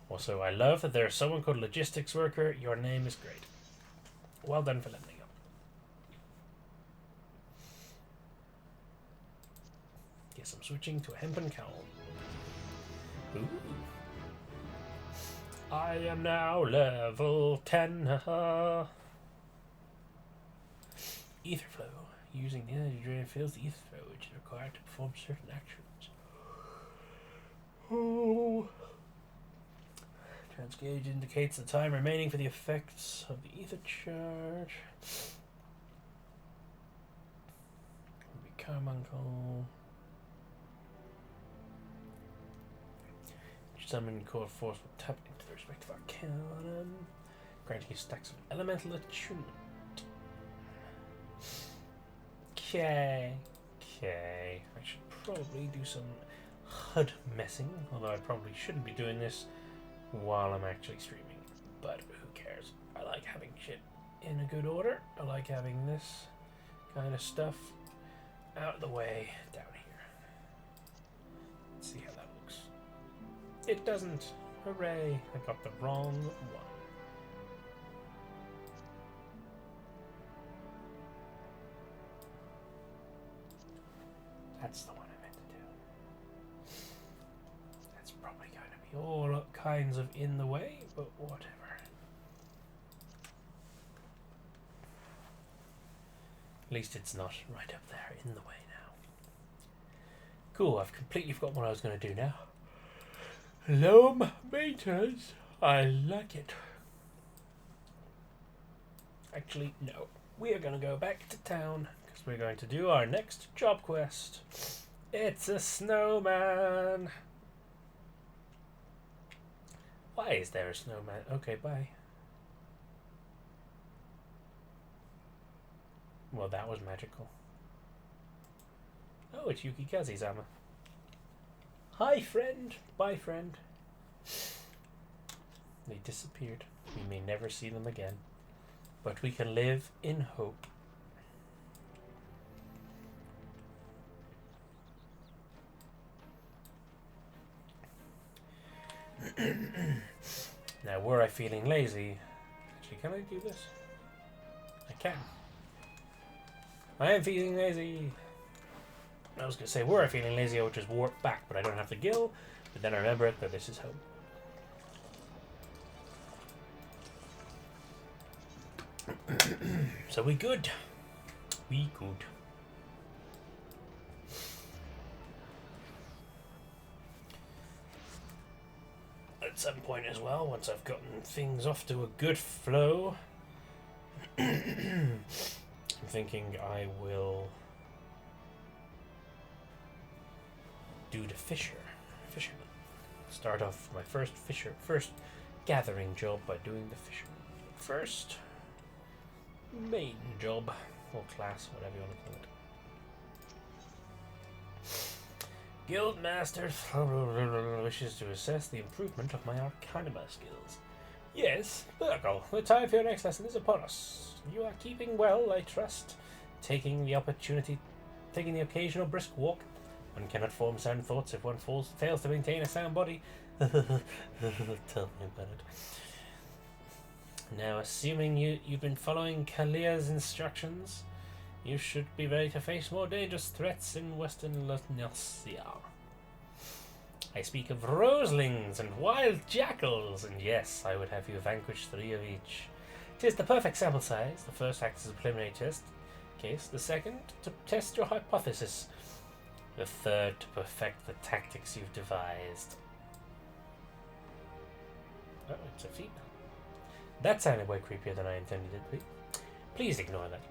Also, I love that there's someone called Logistics Worker. Your name is great. Well done for leveling up. Guess I'm switching to a hempen cowl. Ooh. I am now level 10. Ether flow. Using the energy drain fills the ether flow, which is required to perform certain actions. Oh. Transgauge indicates the time remaining for the effects of the ether charge. Carmichael. Summon core force will tap into the respective arcanum, granting you stacks of elemental attunement. Okay. I should probably do some HUD messing, although I probably shouldn't be doing this while I'm actually streaming. But who cares? I like having shit in a good order. I like having this kind of stuff out of the way down here. Let's see how that looks. It doesn't. Hooray! I got the wrong one. That's the one I meant to do. That's probably going to be all kinds of in the way, but whatever. At least it's not right up there in the way now. Cool, I've completely forgotten what I was going to do now. Low meters. I like it. Actually, no. We are going to go back to town because we're going to do our next job quest. It's a snowman. Why is there a snowman? Okay, bye. Well, that was magical. Oh, it's Yuki Kazi-sama. Hi, friend. Bye, friend. They disappeared. We may never see them again. But we can live in hope. Now, were I feeling lazy... Actually, can I do this? I can. I am feeling lazy. I was going to say, were I feeling lazy, I would just warp back, but I don't have the gill. But then I remember that this is home. So we good. We good. At some point as well, once I've gotten things off to a good flow, I'm thinking I will do the fisherman. Start off my first gathering job by doing the fisherman. First main job, or class, whatever you want to call it. Guildmaster wishes to assess the improvement of my Arcanima skills. Yes, Burgle, the time for your next lesson is upon us. You are keeping well, I trust. Taking the occasional brisk walk. One cannot form sound thoughts if one fails to maintain a sound body. Tell me about it. Now, assuming you've been following Kalia's instructions, you should be ready to face more dangerous threats in Western Lotnesia. I speak of roselings and wild jackals, and yes, I would have you vanquish 3 of each. 'Tis the perfect sample size. The first acts as a preliminary test case, the second to test your hypothesis, the third to perfect the tactics you've devised. Oh, it's a feat now. That sounded way creepier than I intended it to be. Please ignore that.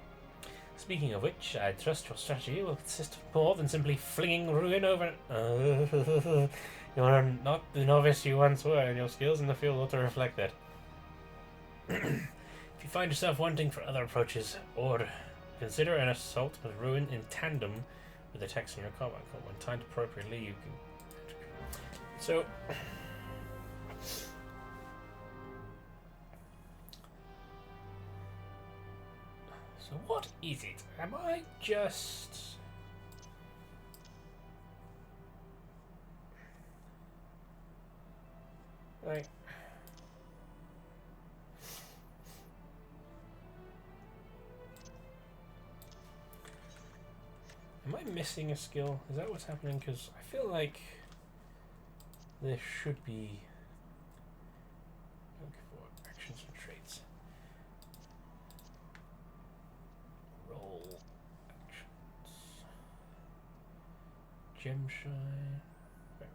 Speaking of which, I trust your strategy will consist of more than simply flinging ruin over... you are not the novice you once were, and your skills in the field ought to reflect that. If you find yourself wanting for other approaches, or consider an assault with ruin in tandem with the text in your combat code. When timed appropriately, you can... So... So what is it? Am I just... like... Am I missing a skill? Is that what's happening? Because I feel like there should be... Look for actions and traits. Roll actions. Gemshine.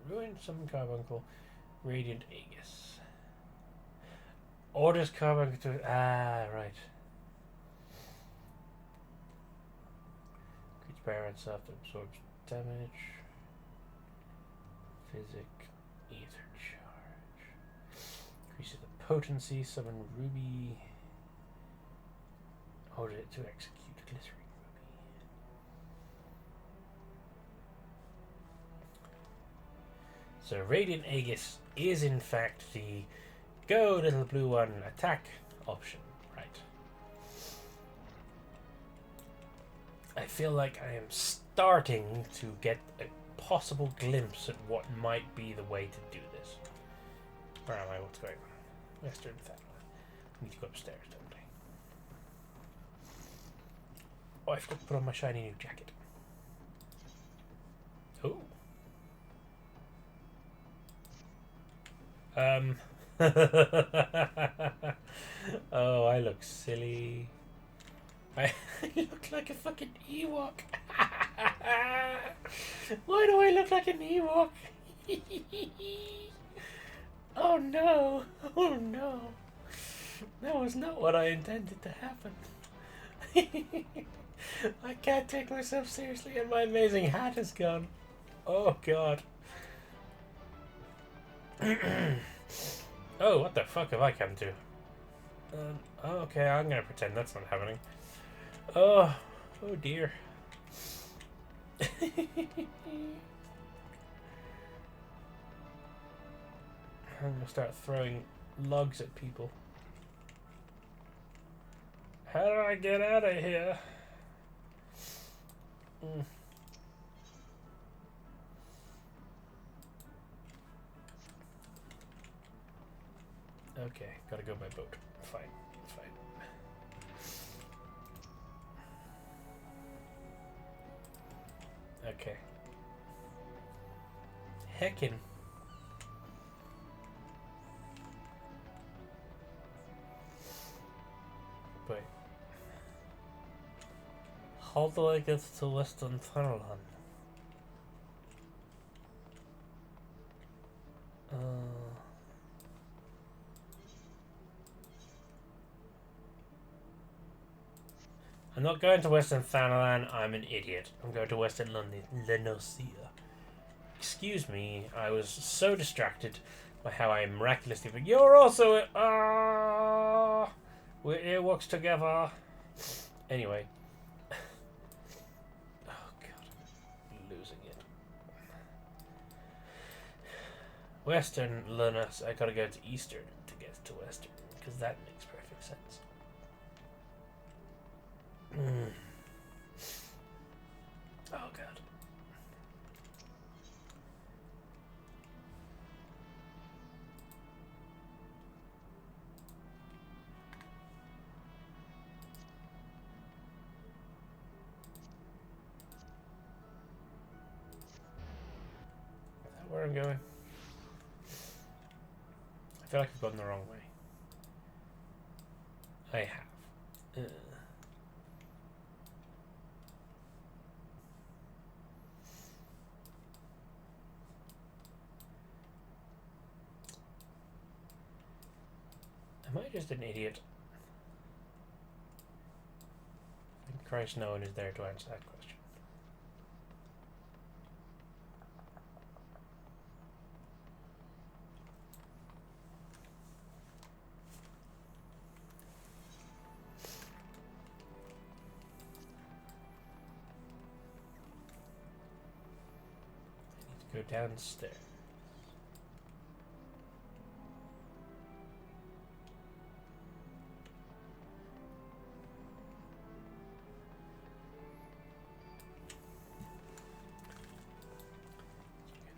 Ruin, summon carbuncle. Radiant Aegis. Orders carbuncle to... Ah, right. Creates parents after absorbs damage. Physic. Ether charge. Increases the potency. Summon ruby. Order it to execute glittering ruby. So Radiant Aegis is in fact the go little blue one attack option, right? I feel like I am starting to get a possible glimpse at what might be the way to do this. Where am I? What's going on? Let's start with that one. I need to go upstairs, don't I? Oh, I forgot to put on my shiny new jacket. Oh. Oh, I look silly. I look like a fucking Ewok. Why do I look like an Ewok? Oh no. Oh no. That was not what I intended to happen. I can't take myself seriously and my amazing hat is gone. Oh god. Oh, what the fuck have I come to? Oh, okay, I'm gonna pretend that's not happening. Oh dear. I'm gonna start throwing logs at people. How do I get out of here? Okay, gotta go by boat. Fine. Okay. Heckin'. Wait. How do I get to Western Thunderland? I'm not going to Western Thanalan, I'm an idiot. I'm going to Western Lenosia. Excuse me, I was so distracted by how I miraculously... But you're also... we're Earwax together. Anyway. Oh god, I'm losing it. Western Lunas, I gotta go to Eastern to get to Western, because that makes perfect sense. Oh god. Is that where I'm going? I feel like I've gone the wrong way. I have. Am I just an idiot? And Christ, no one is there to answer that question. I need to go downstairs.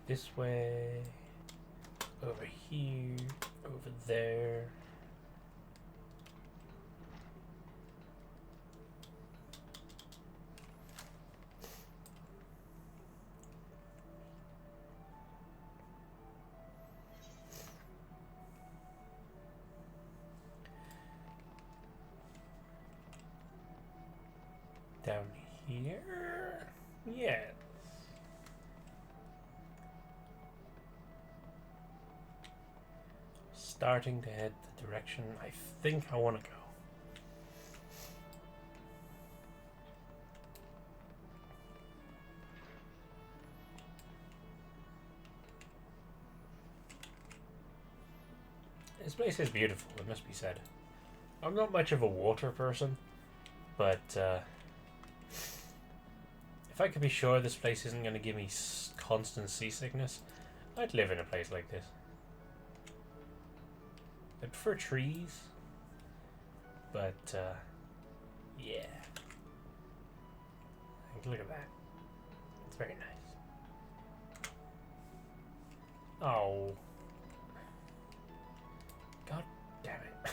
This way, over here, over there. Down here? Yes. Starting to head the direction I think I want to go. This place is beautiful, it must be said. I'm not much of a water person, but if I could be sure this place isn't going to give me constant seasickness, I'd live in a place like this. I prefer trees, but yeah. Look at that. It's very nice. Oh. God damn it.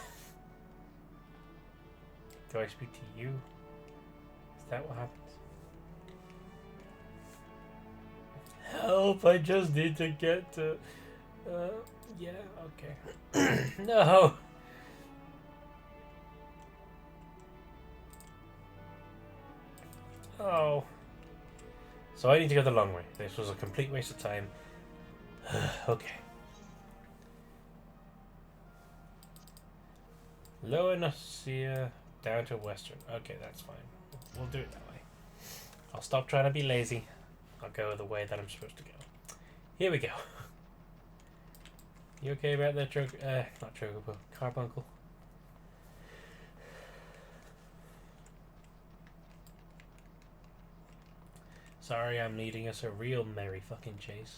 Do I speak to you? Is that what happens? Help, I just need to get to... yeah, okay. No! Oh. So I need to go the long way. This was a complete waste of time. Okay. Lower Nasia down to Western. Okay, that's fine. We'll do it that way. I'll stop trying to be lazy. I'll go the way that I'm supposed to go. Here we go. You okay about that, not Chocobo, Carbuncle? Sorry, I'm leading us a real merry fucking chase.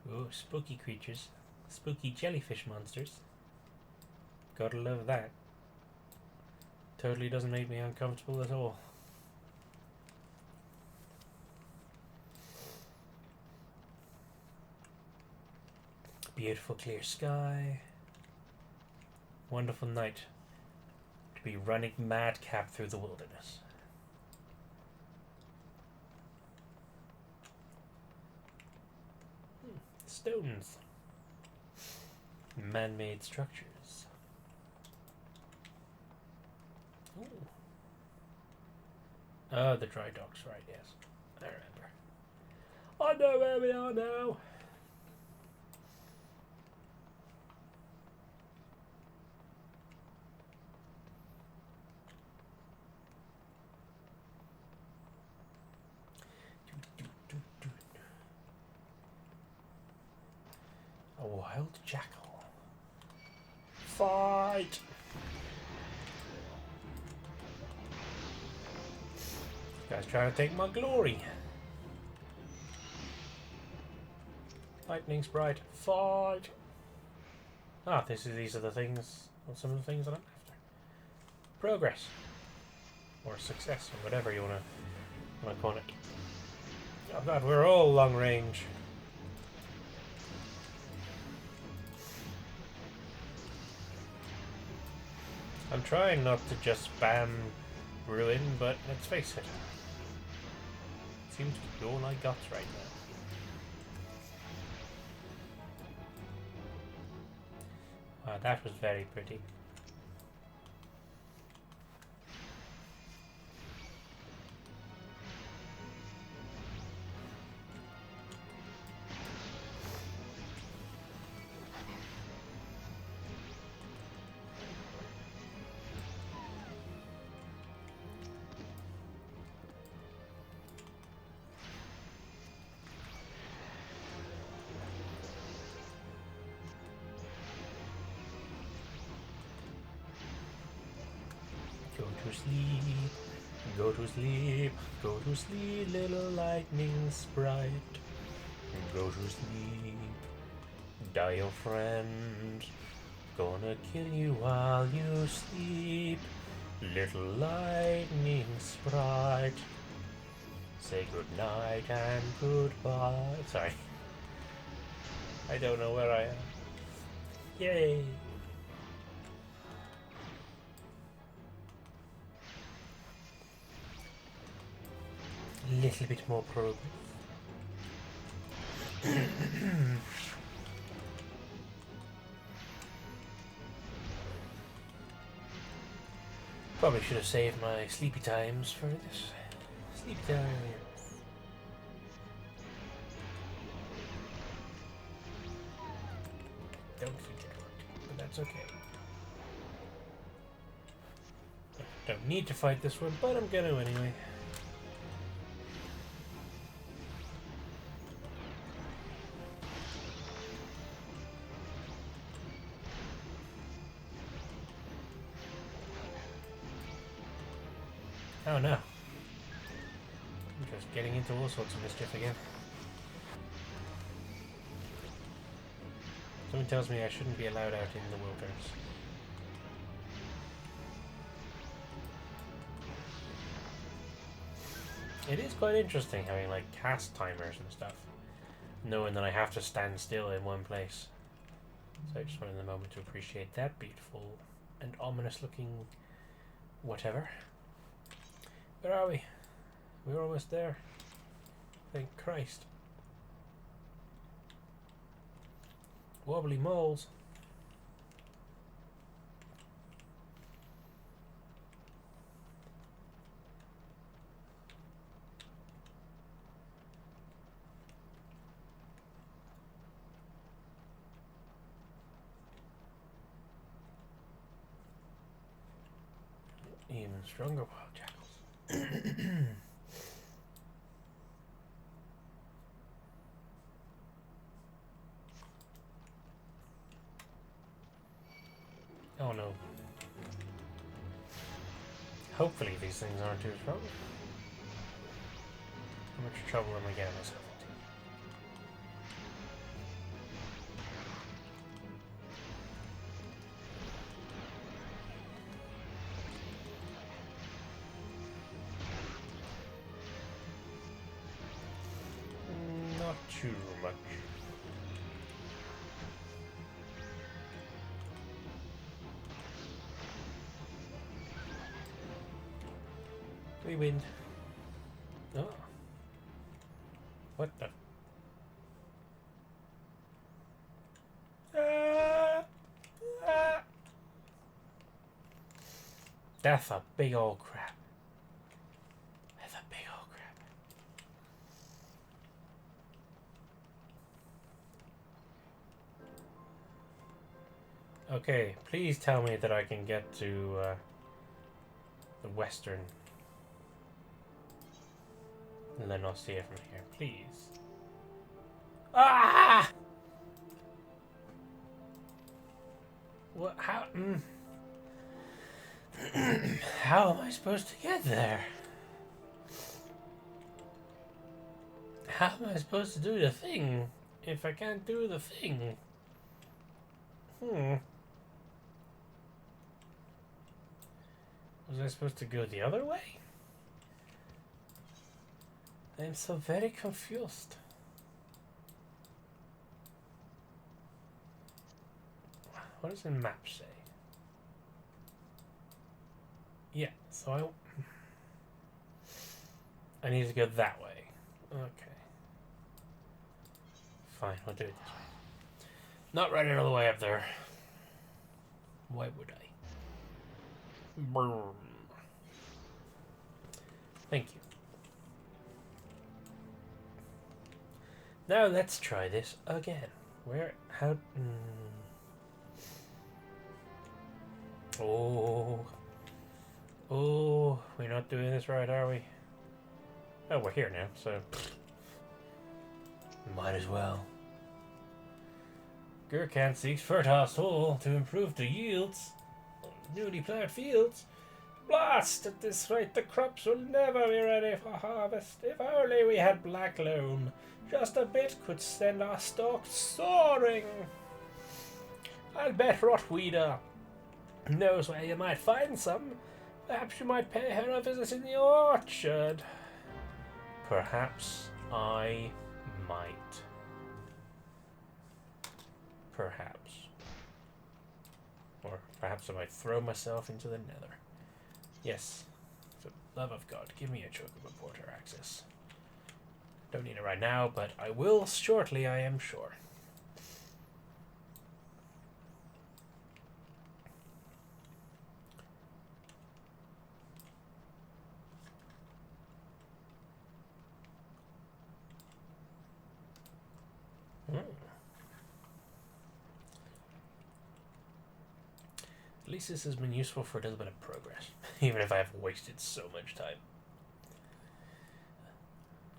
Oh, spooky creatures. Spooky jellyfish monsters. Gotta love that. Totally doesn't make me uncomfortable at all. Beautiful clear sky. Wonderful night to be running madcap through the wilderness. Stones. Man-made structures. Ooh. Oh, the dry docks, right, yes. I remember. I know where we are now. A wild jackal. Fight! This guy's trying to take my glory. Lightning sprite. Fight! Ah, these are the things, or some of the things that I'm after. Progress. Or success, or whatever you wanna call it. Oh god, we're all long range. I'm trying not to just spam ruin, but let's face it. It seems to be all I got right now. Wow, that was very pretty. Go to sleep, go to sleep, go to sleep, little lightning sprite. Go to sleep, die your friend. Gonna kill you while you sleep, little lightning sprite. Say good night and goodbye. Sorry. I don't know where I am. Yay! Little bit more progress. Probably should have saved my sleepy times for this. Sleepy time. Don't think it worked, but that's okay. Don't need to fight this one, but I'm gonna anyway. Oh no. I'm just getting into all sorts of mischief again. Someone tells me I shouldn't be allowed out in the wilderness. It is quite interesting having like cast timers and stuff, knowing that I have to stand still in one place. So I just wanted the moment to appreciate that beautiful and ominous looking whatever. Where are we? We're almost there. Thank Christ. Wobbly moles. Even stronger wild jackals. Oh no. Hopefully these things aren't too strong. How much trouble am I getting myself into? Not too much. We win. Oh. What the? That's a big old crap. That's a big old crap. Okay, please tell me that I can get to the western. And then I'll see it from here, please. Ah! What? How? How am I supposed to get there? How am I supposed to do the thing if I can't do the thing? Was I supposed to go the other way? I'm so very confused. What does the map say? Yeah, so I need to go that way. Okay. Fine, we'll do it this way. Not right another way up there. Why would I? Boom. Thank you. Now let's try this again. Where? How? Oh. Oh, we're not doing this right, are we? Oh, we're here now, so might as well. Gurkhan seeks fertile soil to improve the yields. Newly plowed fields. Blast! At this rate, the crops will never be ready for harvest. If only we had black loam. Just a bit could send our stalks soaring. I'll bet Rotweeder knows where you might find some. Perhaps you might pay her a visit in the orchard. Perhaps I might. Perhaps. Or perhaps I might throw myself into the nether. Yes. For the love of God, give me a chocobo porter access. Don't need it right now, but I will shortly, I am sure. At least this has been useful for a little bit of progress, even if I have wasted so much time.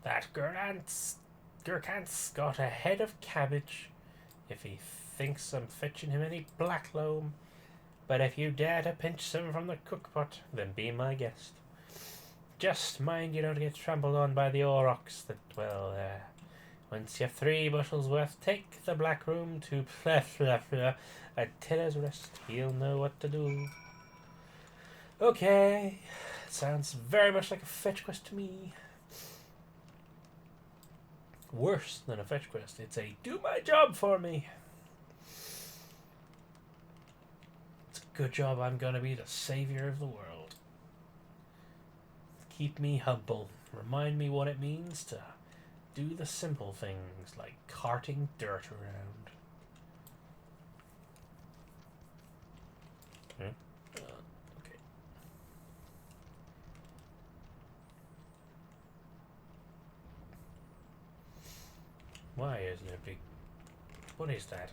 That Gurkhan's got a head of cabbage if he thinks I'm fetching him any black loam. But if you dare to pinch some from the cookpot, then be my guest. Just mind you don't get trampled on by the aurochs that dwell there. Once you've 3 bushels worth, take the black room to Attila's rest. He'll know what to do. Okay, sounds very much like a fetch quest to me. Worse than a fetch quest. It's a do my job for me. It's a good job I'm gonna be the savior of the world. Keep me humble. Remind me what it means to do the simple things like carting dirt around. Okay. Why isn't it big? What is that?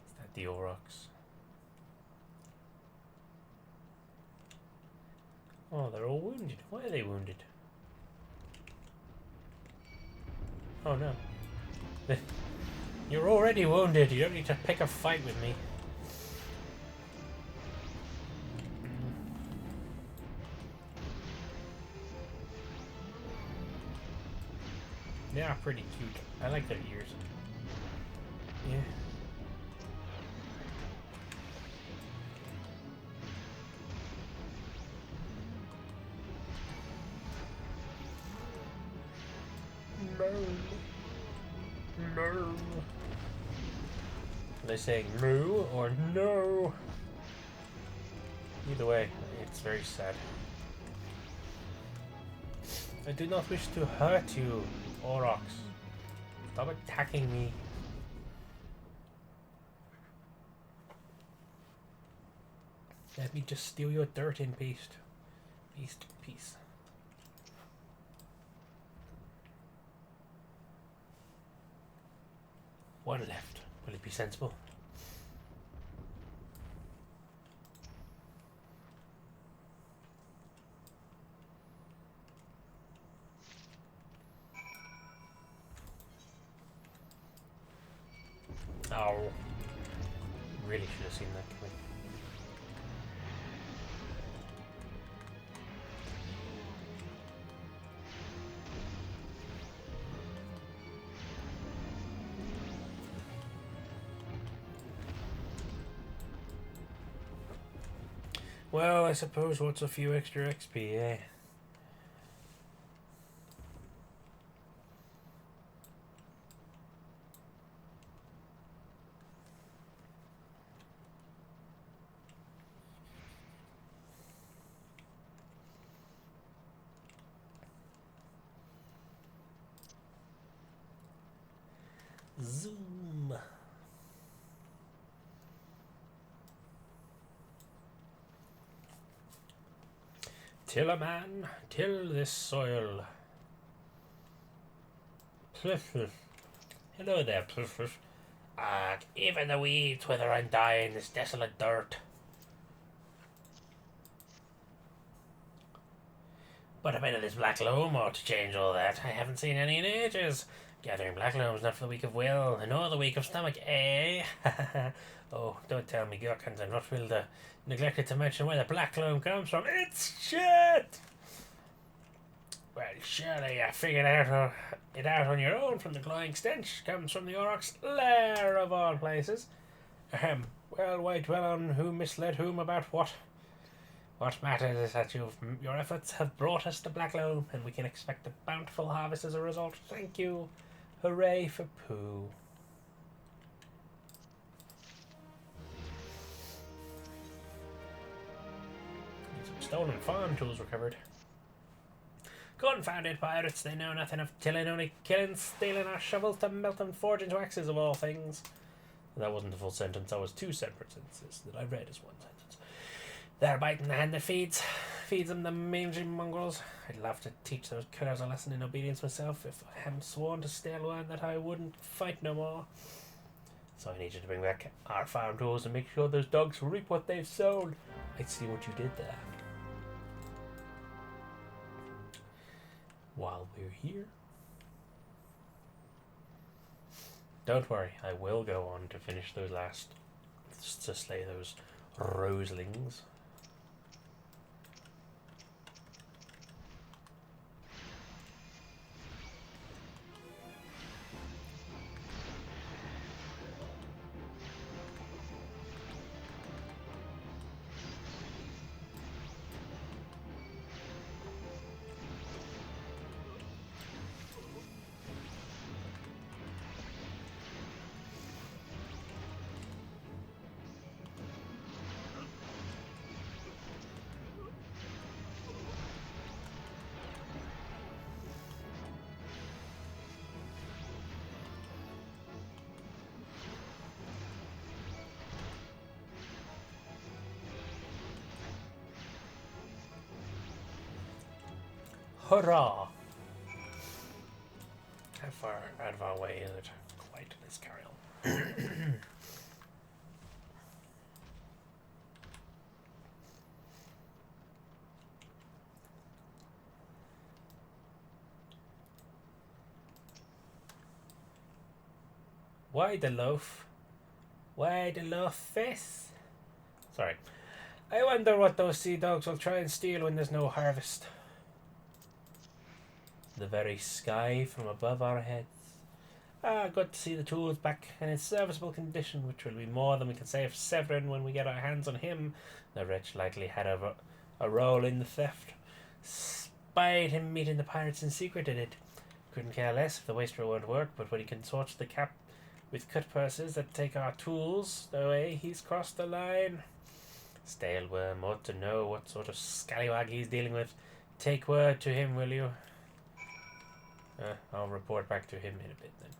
Is that the aurochs? Oh, they're all wounded. Why are they wounded? Oh no. You're already wounded. You don't need to pick a fight with me. They are pretty cute. I like their ears. Yeah. No. No. Are they saying moo or no? Either way, it's very sad. I do not wish to hurt you, aurochs. Stop attacking me. Let me just steal your dirt in peace. Peace. One left. Will it be sensible? Ow. Really should have seen that coming. Well, I suppose what's a few extra XP, eh? Zoom. Till a man, till this soil. Hello there, even the weeds wither and die in this desolate dirt. But a bit of this black loam ought to change all that. I haven't seen any in ages. Gathering black loam's not for the weak of will, nor the weak of stomach, eh? Oh, don't tell me, Gherkins, I'm not will to neglected to mention where the black loam comes from. It's shit! Well, surely you figured it out on your own from the glowing stench comes from the Aurochs' lair of all places. Well, why dwell on who misled whom about what? What matters is that your efforts have brought us the black loam, and we can expect a bountiful harvest as a result. Thank you. Hooray for Pooh. Some stolen farm tools recovered. Confounded pirates, they know nothing of tilling, only killing, stealing our shovels to melt and forge into axes of all things. That wasn't a full sentence, that was two separate sentences that I read as one sentence. They're biting the hand that feeds them, the mangy mongrels. I'd love to teach those curs a lesson in obedience myself if I hadn't sworn to Stalewan that I wouldn't fight no more. So I need you to bring back our farm tools and make sure those dogs reap what they've sown. I see what you did there. While we're here, don't worry, I will go on to finish those to slay those roselings. Hurrah! How far out of our way is it? Quite. Let's carry on. Why the loaf? Why the loaf face? Sorry. I wonder what those sea dogs will try and steal when there's no harvest. The very sky from above our heads. Good to see the tools back in its serviceable condition, which will be more than we can say of Severin when we get our hands on him. The wretch likely had a role in the theft. Spied him meeting the pirates in secret, did it? Couldn't care less if the wastrel won't work, but when he consorts the cap with cut purses that take our tools away, he's crossed the line. Staleworm ought to know what sort of scallywag he's dealing with. Take word to him, will you? I'll report back to him in a bit then.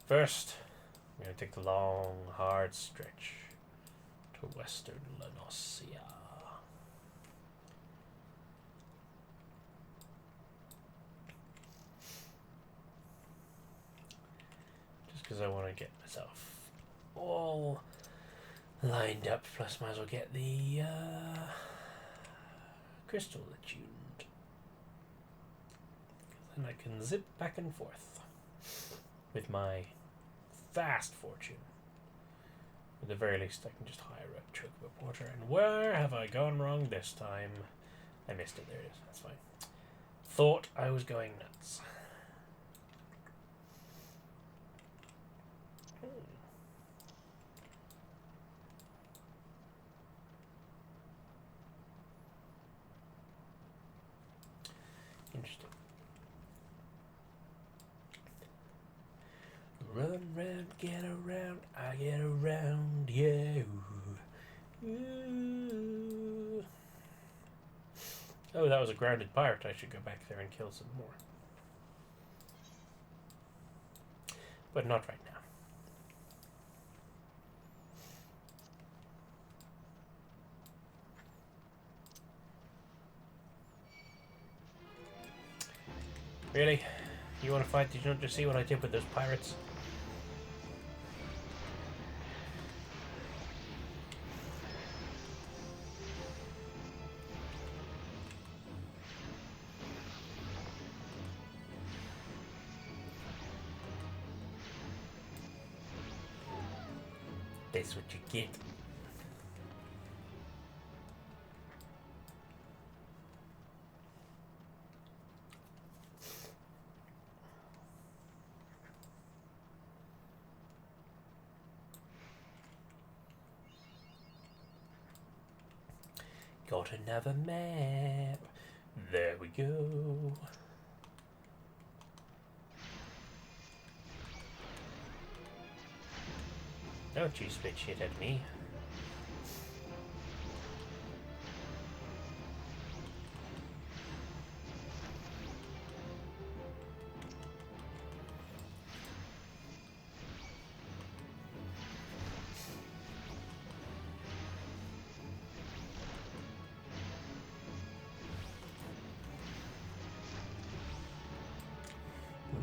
First, I'm going to take the long, hard stretch to western Lenosia. Just because I want to get myself all lined up, plus might as well get the crystal attuned. And I can zip back and forth with my vast fortune. At the very least, I can just hire a truck of water. And where have I gone wrong this time? I missed it. There it is. That's fine. Thought I was going nuts. Interesting. Run round, get around, I get around, yeah. Ooh. Oh, that was a grounded pirate. I should go back there and kill some more. But not right now. Really? You want to fight? Did you not just see what I did with those pirates? That's what you get. Got another map. There we go. Don't you spit shit at me.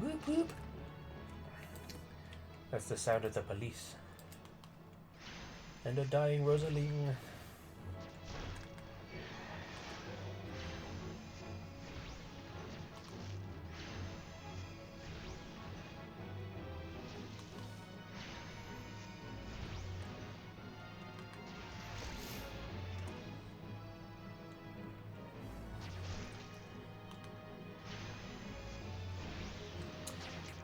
Whoop whoop. That's the sound of the police. And a dying Rosaline.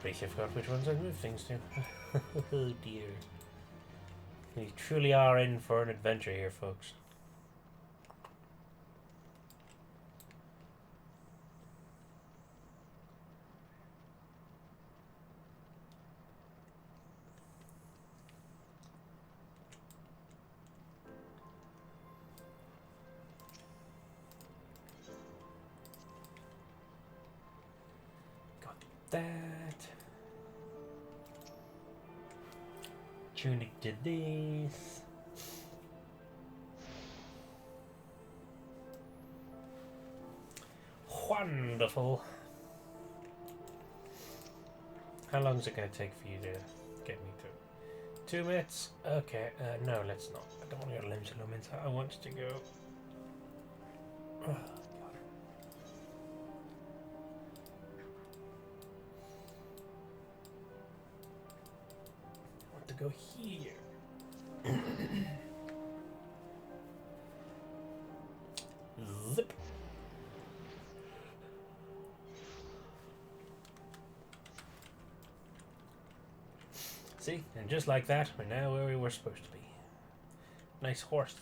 Pretty sure I forgot which ones I moved things to. Oh dear. We truly are in for an adventure here, folks. Got that. Tunic to this. Wonderful. How long is it going to take for you to get me through? 2 minutes? Okay, no, let's not. I don't want to go to Limsa. I want to go... Oh, God. I want to go here. Zip. See, and just like that, we're now where we were supposed to be. Nice horse.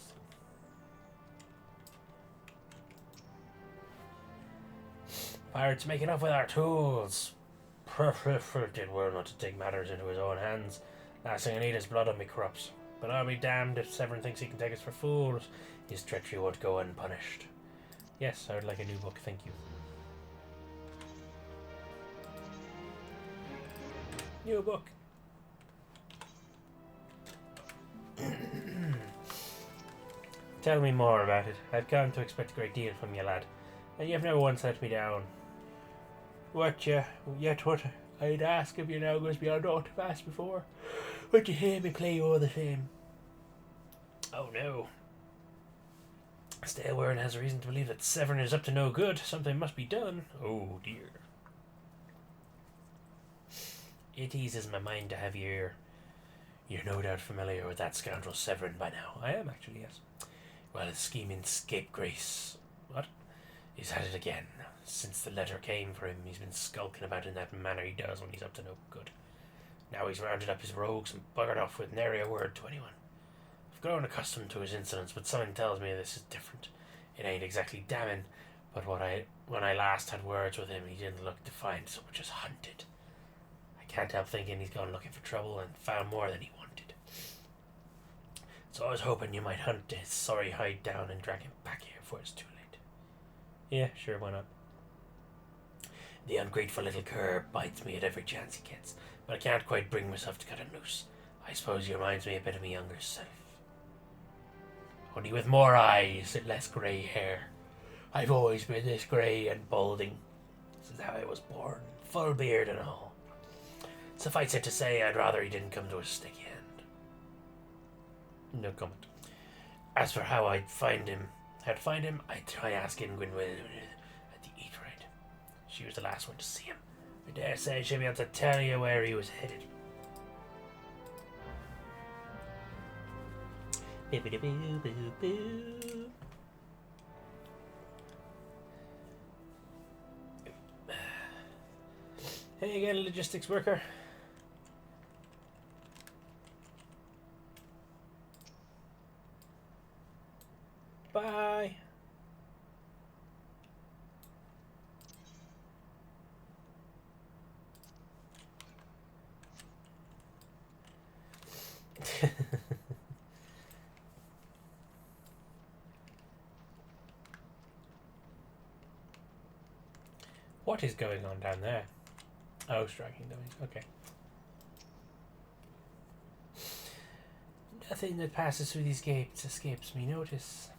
Pirates making off with our tools. Did well not to take matters into his own hands. Last thing I need is blood on me crops. But I'll be damned if Severin thinks he can take us for fools. His treachery won't go unpunished. Yes, I would like a new book, thank you. New book. Tell me more about it. I've come to expect a great deal from you, lad, and you've never once let me down. What I'd ask if you now goes beyond aught I've asked before. Would you hear me play all the same? Oh no. Stalewearn has reason to believe that Severin is up to no good. Something must be done. Oh dear. It eases my mind to have you here. You're no doubt familiar with that scoundrel Severin by now. I am, actually, yes. Well, his scheming scapegrace... What? He's had it again. Since the letter came for him, he's been skulking about in that manner he does when he's up to no good. Now he's rounded up his rogues and buggered off with nary a word to anyone. I've grown accustomed to his insolence, but something tells me this is different. It ain't exactly damning, but when I last had words with him, he didn't look defiant so much as hunted. I can't help thinking he's gone looking for trouble and found more than he wanted. So I was hoping you might hunt his sorry hide down and drag him back here before it's too late. Yeah, sure, why not? The ungrateful little cur bites me at every chance he gets, but I can't quite bring myself to cut him loose. I suppose he reminds me a bit of my younger self. Only with more eyes and less grey hair. I've always been this grey and balding. This is how I was born, full beard and all. Suffice it to say, I'd rather he didn't come to a sticky end. No comment. As for how to find him, I'd try asking Gwynwyn at the eat-right. She was the last one to see him. I dare say she'll be able to tell you where he was headed. Hey again, logistics worker. Bye. What is going on down there? Oh, striking dummies. Okay. Nothing that passes through these gates escapes me notice.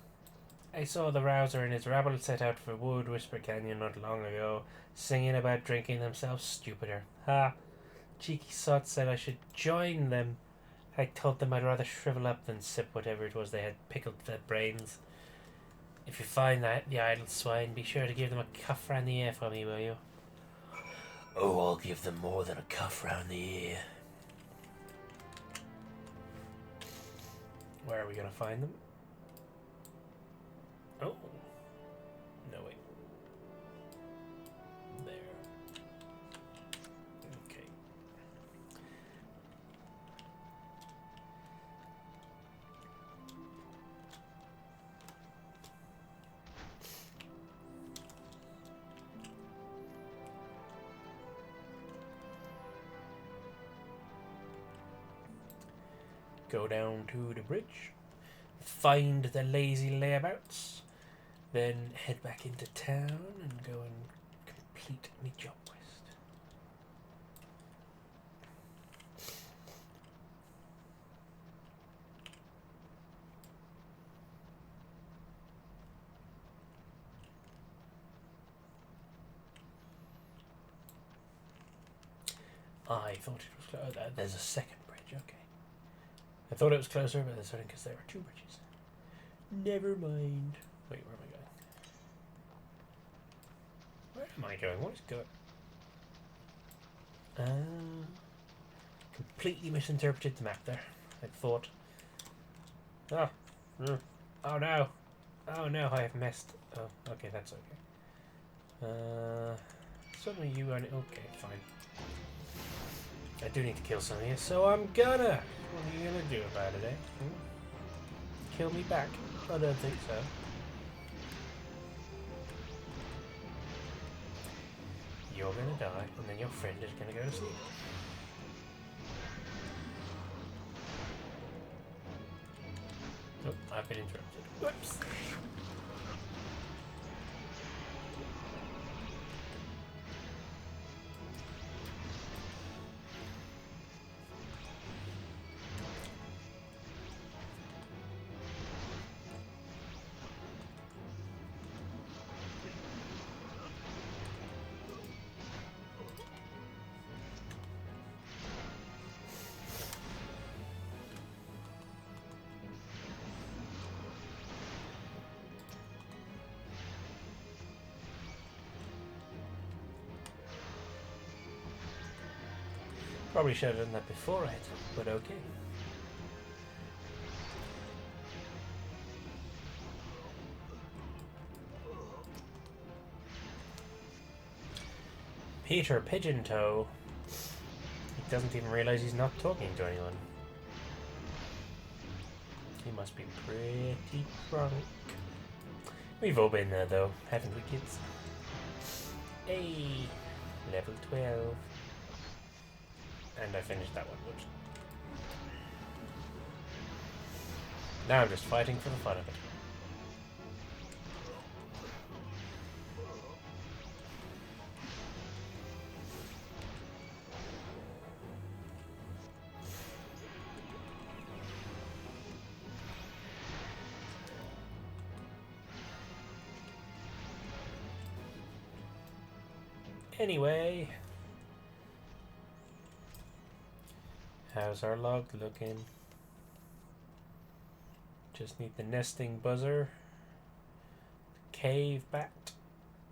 I saw the rouser and his rabble set out for Wood Whisper Canyon not long ago, singing about drinking themselves stupider. Ha! Cheeky sots said I should join them. I told them I'd rather shrivel up than sip whatever it was they had pickled their brains. If you find that, the idle swine, be sure to give them a cuff round the ear for me, will you? Oh, I'll give them more than a cuff round the ear. Where are we going to find them? Oh. No, wait. There. Okay. Go down to the bridge, find the lazy layabouts, then head back into town and go and complete my job quest. I thought it was close. Oh, there's a second bridge, okay. I thought it was closer, but that's only because there were two bridges. Never mind. Wait, where am I going? Where am I going? What is going? Completely misinterpreted the map there. I thought. Oh, oh no! Oh no! I have missed. Oh, okay, that's okay. Suddenly you are okay. Fine. I do need to kill some of you, so I'm gonna. What are you gonna do about it, eh? Kill me back? I don't think so. You're gonna die, and then your friend is gonna go to sleep. Oh, I've been interrupted. Whoops! Probably should have done that before it, but okay. Peter Pigeon Toe. He doesn't even realize he's not talking to anyone. He must be pretty drunk. We've all been there though, haven't we, kids? Hey, level 12. And I finished that one, but now I'm just fighting for the fun of it. Anyway, how's our log looking? Just need the nesting buzzer, the cave bat,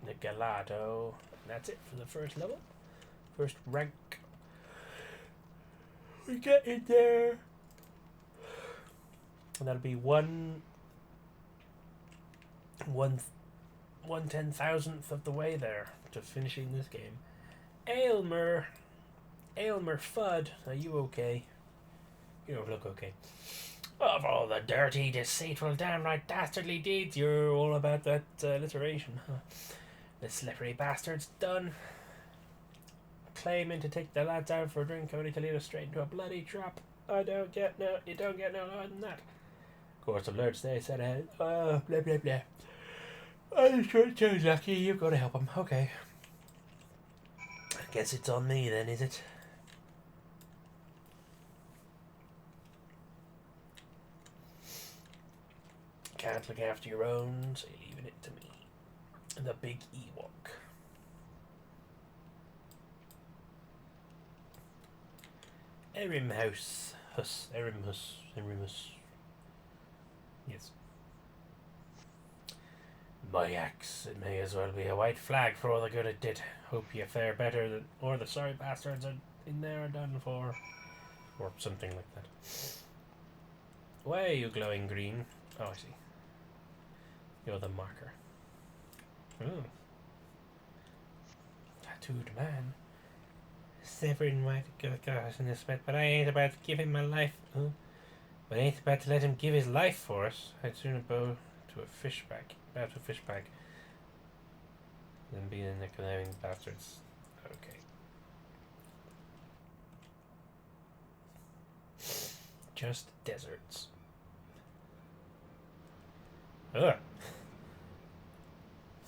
the galado. That's it for the first level, first rank. We get in there, and that'll be one 1/10,000th of the way there to finishing this game. Aylmer Fudd, are you okay? You don't look okay. Of all the dirty, deceitful, downright dastardly deeds, you're all about that alliteration, huh? The slippery bastard's done. Claiming to take the lads out for a drink only to lead us straight into a bloody trap. You don't get no more than that. Of course, the Lord said ahead. Blah blah blah. I'm sure it's too lucky. You've got to help him. Okay. I guess it's on me then, is it? Can't look after your own, so you're leaving it to me. The big Ewok. Erimhus. Erimus. Yes. My axe, it may as well be a white flag for all the good it did. Hope you fare better than, or the sorry bastards are in there are done for. Or something like that. Why are you glowing green? Oh, I see. You're the marker. Oh. Tattooed man. Severin might got us in the sweat, but I ain't about to give him my life. Huh? But I ain't about to let him give his life for us. I'd sooner bow to a fish bag than be in the conniving bastards. Okay. Just deserts. Ugh.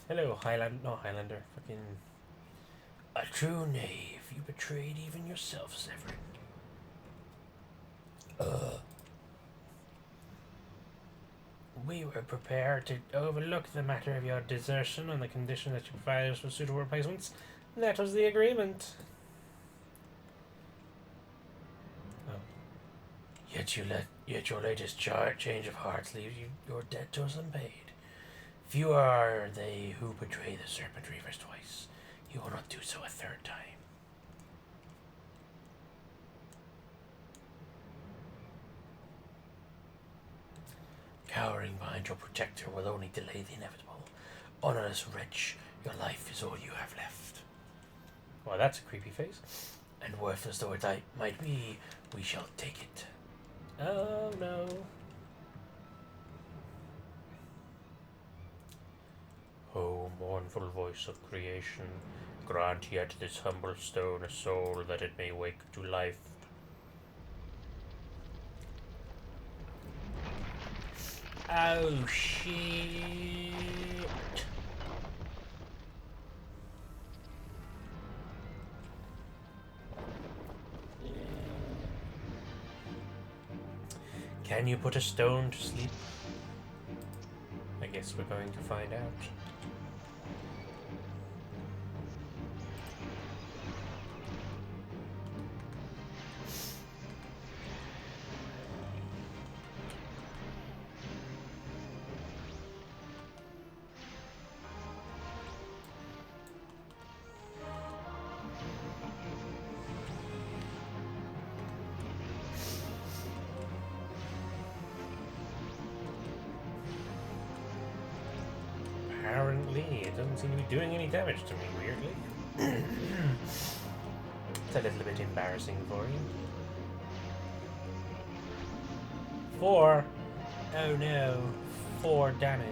Hello, Highlander. Fucking. A true knave. You betrayed even yourself, Severin. We were prepared to overlook the matter of your desertion on the condition that you provide us with suitable replacements. That was the agreement. Oh. Yet your latest change of heart leaves your debt to us unpaid. Few are they who betray the Serpent Reavers twice. You will not do so a third time. Cowering behind your protector will only delay the inevitable. Honorless wretch, your life is all you have left. Well, that's a creepy face. And worthless though it might be, we shall take it. Oh no. O mournful voice of creation, grant yet this humble stone a soul that it may wake to life. Oh shit. Can you put a stone to sleep? I guess we're going to find out. Apparently, it doesn't seem to be doing any damage to me, weirdly. a little bit embarrassing for you. 4. Oh no. 4 damage.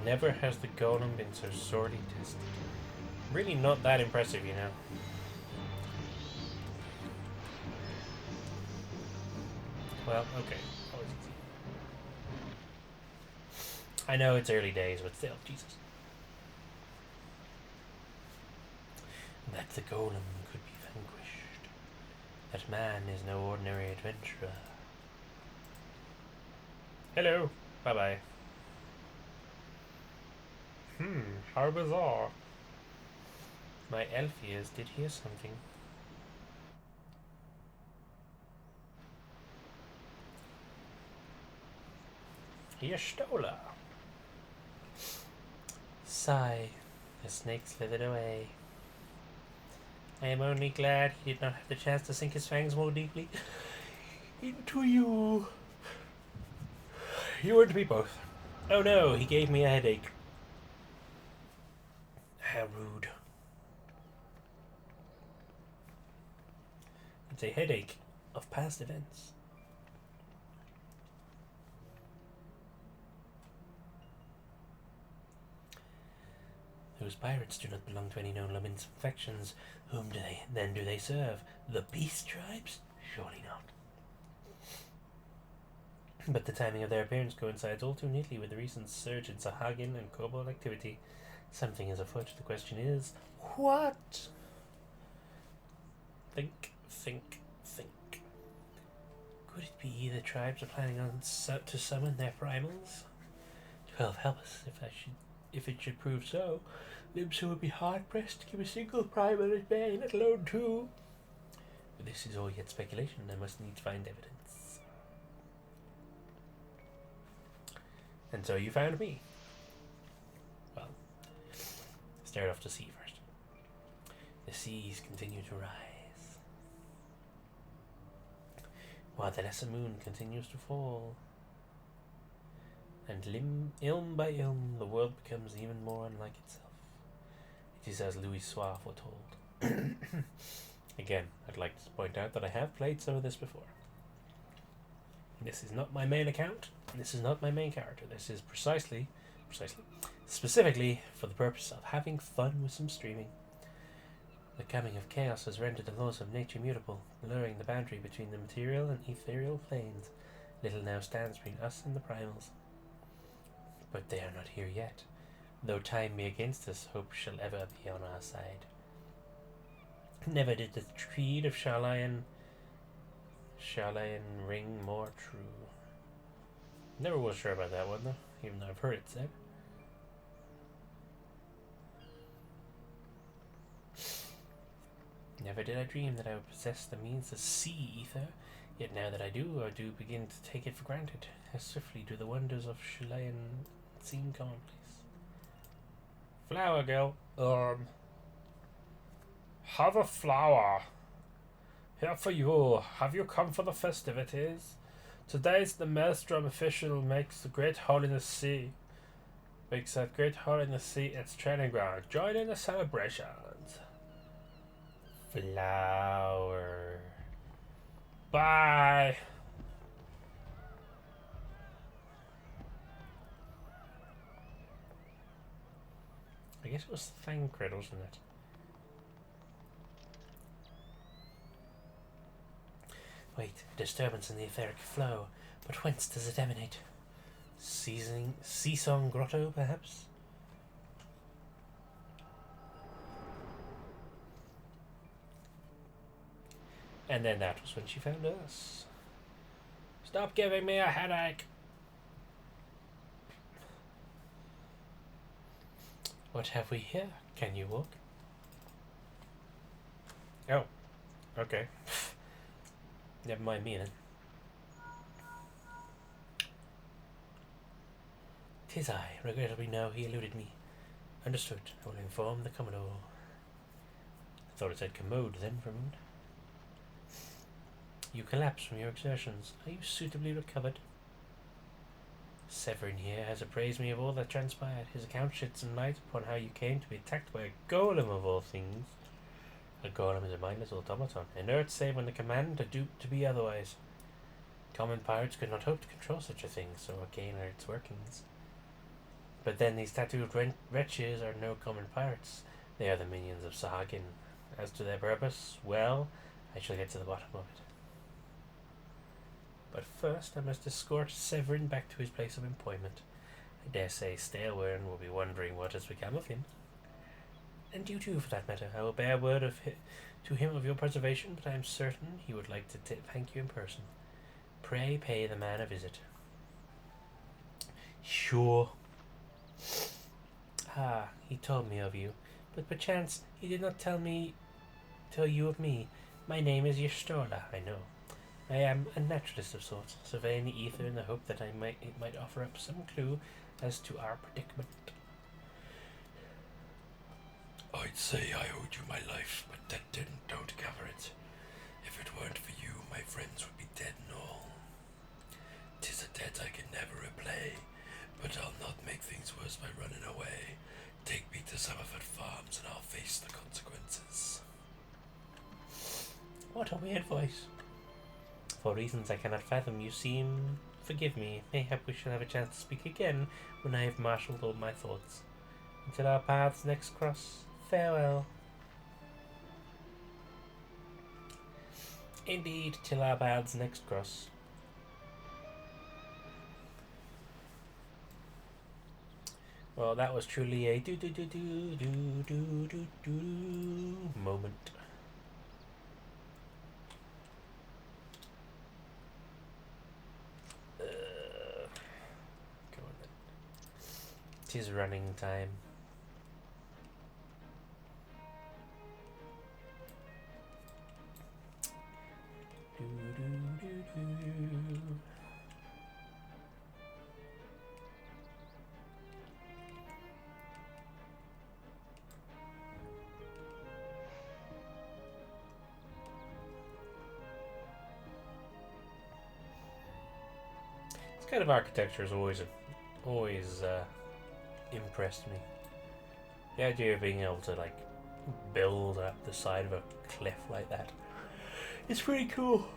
Never has the golem been so sorely tested. Really not that impressive, you know. Well, okay. Always easy. I know it's early days, but still, Jesus. That the golem could be vanquished. That man is no ordinary adventurer. Hello. Bye-bye. How bizarre. My elf ears did hear something. You stole her. Sigh. The snake slithered away. I am only glad he did not have the chance to sink his fangs more deeply into you. You were to be both. Oh no, he gave me a headache. How rude. It's a headache of past events. Those pirates do not belong to any known Lomin's factions. Whom do they serve? The Beast Tribes? Surely not. But the timing of their appearance coincides all too neatly with the recent surge in Sahagin and Kobold activity. Something is afoot. The question is, what? Think. Could it be the tribes are planning on to summon their primals? 12 help us if it should prove so. Limsa would be hard pressed to give a single primal at bay, let alone 2. But this is all yet speculation. I must needs find evidence. And so you found me. Well, start off to sea first. The seas continue to rise, while the lesser moon continues to fall. And ilm by ilm, the world becomes even more unlike itself. It is as Louis Soir foretold. Again, I'd like to point out that I have played some of this before. This is not my main account, and this is not my main character. This is specifically for the purpose of having fun with some streaming. The coming of chaos has rendered the laws of nature mutable, blurring the boundary between the material and ethereal planes. Little now stands between us and the primals. But they are not here yet. Though time be against us, hope shall ever be on our side. Never did the creed of Sharlayan ring more true. Never was sure about that one though, even though I've heard it said. Never did I dream that I would possess the means to see ether, yet now that I do begin to take it for granted. How swiftly do the wonders of Sharlayan seem commonplace. Flower girl. Have a flower. Here for you. Have you come for the festivities? Today's the Maelstrom official makes that great hole in the sea its training ground. Join in the celebrations. Flower. Bye. I guess it was Thancred, wasn't it? Wait, a disturbance in the etheric flow. But whence does it emanate? Seasong Grotto, perhaps? And then that was when she found us. Stop giving me a headache! What have we here? Can you walk? Oh, okay. Never mind me then. 'Tis I. Regrettably no, he eluded me. Understood. I will inform the Commodore. I thought it said commode then for a moment. You collapsed from your exertions. Are you suitably recovered? Severin here has appraised me of all that transpired. His account sheds some light upon how you came to be attacked by a golem of all things. A golem is a mindless automaton, inert save when the command are duped to be otherwise. Common pirates could not hope to control such a thing, so arcane are its workings. But then these tattooed wretches are no common pirates. They are the minions of Saga. As to their purpose, well, I shall get to the bottom of it. But first I must escort Severin back to his place of employment. I dare say Stalewern will be wondering what has become of him. And you too, for that matter. I will bear word to him of your preservation, but I am certain he would like to thank you in person. Pray pay the man a visit. Sure. Ah, he told me of you, but perchance he did not tell you of me. My name is Yestola, I know. I am a naturalist of sorts, surveying the ether in the hope that it might offer up some clue as to our predicament. I'd say I owed you my life, but that don't cover it. If it weren't for you, my friends would be dead and all. 'Tis a debt I can never repay, but I'll not make things worse by running away. Take me to Summerford Farms and I'll face the consequences. What a weird voice. For reasons I cannot fathom, you seem... Forgive me. Mayhap we shall have a chance to speak again when I have marshalled all my thoughts. Until our paths next cross, farewell. Indeed, till our paths next cross. Well, that was truly a moment. Come on then. 'Tis running time. This kind of architecture has always impressed me. The idea of being able to like build up the side of a cliff like that. It's pretty cool.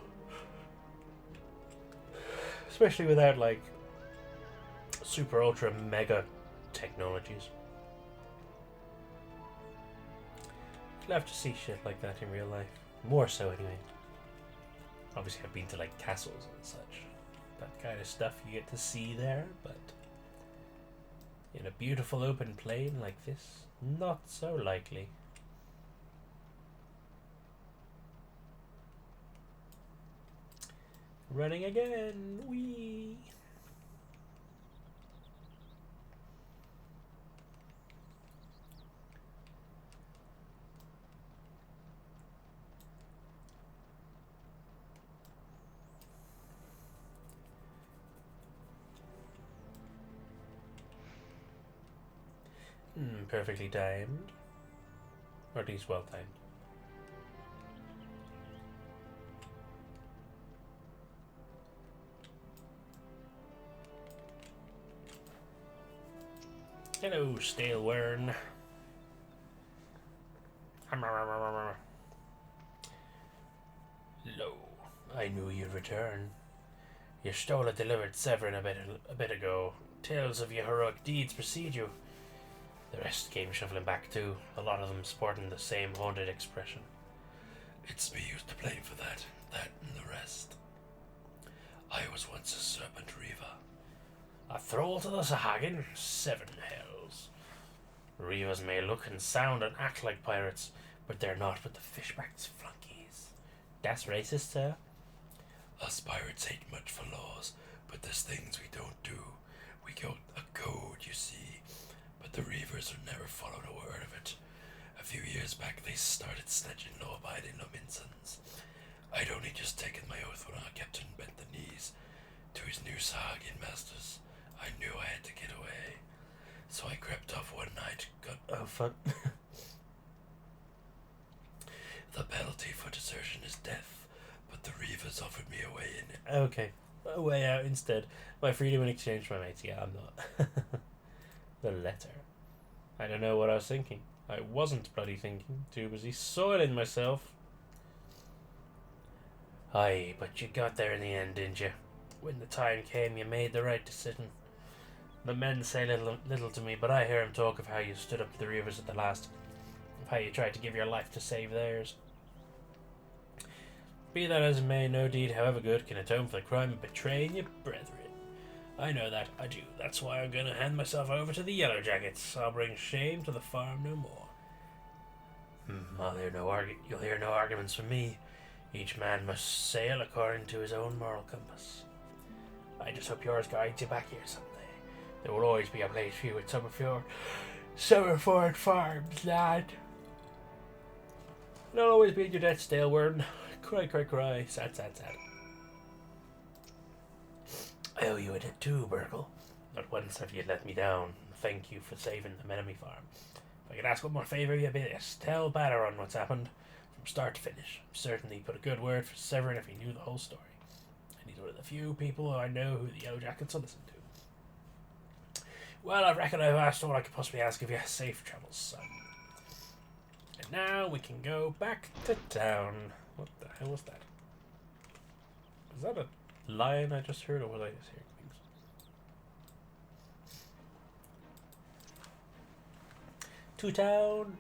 Especially without like super ultra mega technologies. I'd love to see shit like that in real life. More so anyway. Obviously I've been to like castles and such. That kind of stuff you get to see there, but in a beautiful open plain like this, not so likely. Running again, wee. Perfectly timed. Or at least well timed. Hello, Stalewern. Lo, I knew you'd return. Yestola delivered Severin a bit ago. Tales of your heroic deeds precede you. The rest came shuffling back too, a lot of them sporting the same haunted expression. It's me who's to blame for that and the rest. I was once a serpent reaver. A thrall to the Sahagan? 7 hells. Reavers may look and sound and act like pirates, but they're not but the fishback's flunkies. That's racist, sir? Us pirates ain't much for laws, but there's things we don't do. We got a code, you see. But the Reavers have never followed a word of it. A few years back they started snatching law-abiding Lominsons. I'd only just taken my oath when our captain bent the knees to his new Sahagan masters. I knew I had to get away. So I crept off one night, got Oh, fuck. The penalty for desertion is death, but the Reavers offered me a way in. Okay. A way out instead. My freedom in exchange for my mates. Yeah, I'm not. The letter. I don't know what I was thinking. I wasn't bloody thinking. Too busy soiling myself. Aye, but you got there in the end, didn't you? When the time came, you made the right decision. The men say little to me, but I hear 'em talk of how you stood up to the Reavers at the last. Of how you tried to give your life to save theirs. Be that as it may, no deed, however good, can atone for the crime of betraying your brethren. I know that, I do. That's why I'm going to hand myself over to the Yellow Jackets. I'll bring shame to the farm no more. You'll hear no arguments from me. Each man must sail according to his own moral compass. I just hope yours guides you back here someday. There will always be a place for you at Summerford Farms, lad. And I'll always be at your death's dale, Wern. Cry, cry, cry. Sad, sad, sad. I owe you a debt too, Burgle. Not once have you let me down. Thank you for saving the Menemy farm. If I could ask one more favour, you'd be this. Tell Batteron what's happened from start to finish. Certainly put a good word for Severin if he knew the whole story. And he's one of the few people who I know who the Yellow Jackets will listen to. Well, I reckon I've asked all I could possibly ask of you. Safe travels, son. And now we can go back to town. What the hell was that? Is that a lion I just heard, or was I just hearing things? To town.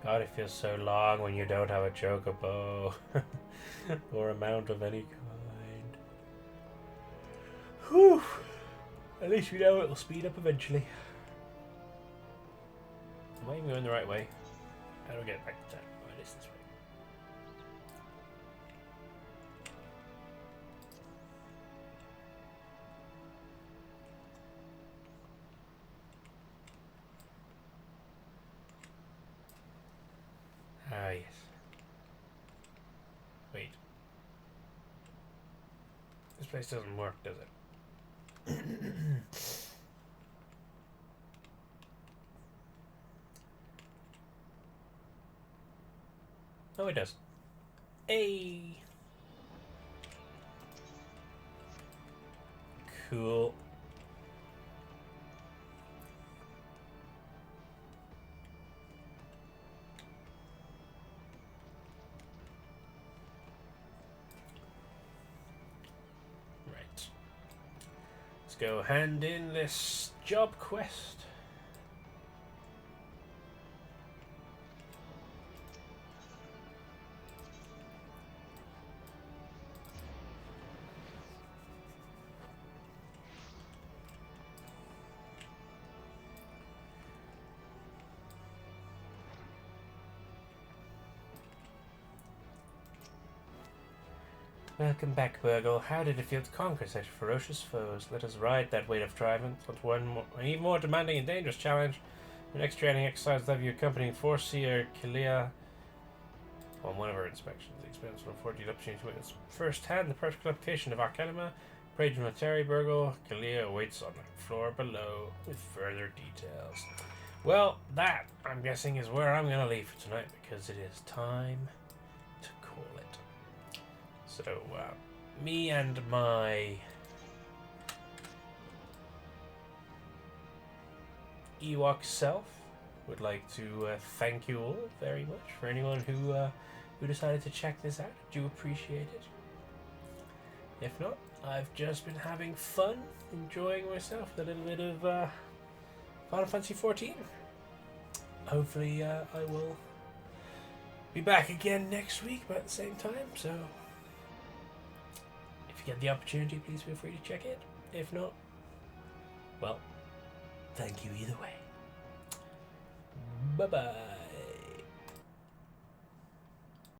God, it feels so long when you don't have a chocobo or a mount of any kind. Whew. At least we know it'll speed up eventually. Am I even going the right way? How do I get back to town? Oh, it is this way. Ah, yes. Wait. This place doesn't work, does it? Oh, it does. Hey! Cool. Let's go hand in this job quest. Welcome back, Burgle. How did it feel to conquer such ferocious foes? Let us ride that weight of triumph onto an even more demanding and dangerous challenge. Your next training exercise will have you accompanying Forseer Kilea on one of our inspections. The experience will afford you the opportunity to witness firsthand the practical application of Arcanima. Pray do not tarry, Burgle. Kilea awaits on the floor below with further details. Well, that, I'm guessing, is where I'm going to leave for tonight because it is time to call it. So, me and my Ewok self would like to thank you all very much for anyone who decided to check this out. I do appreciate it. If not, I've just been having fun, enjoying myself with a little bit of Final Fantasy XIV. Hopefully, I will be back again next week, but at the same time, so if you get the opportunity, please feel free to check it. If not, well, thank you either way. Bye-bye.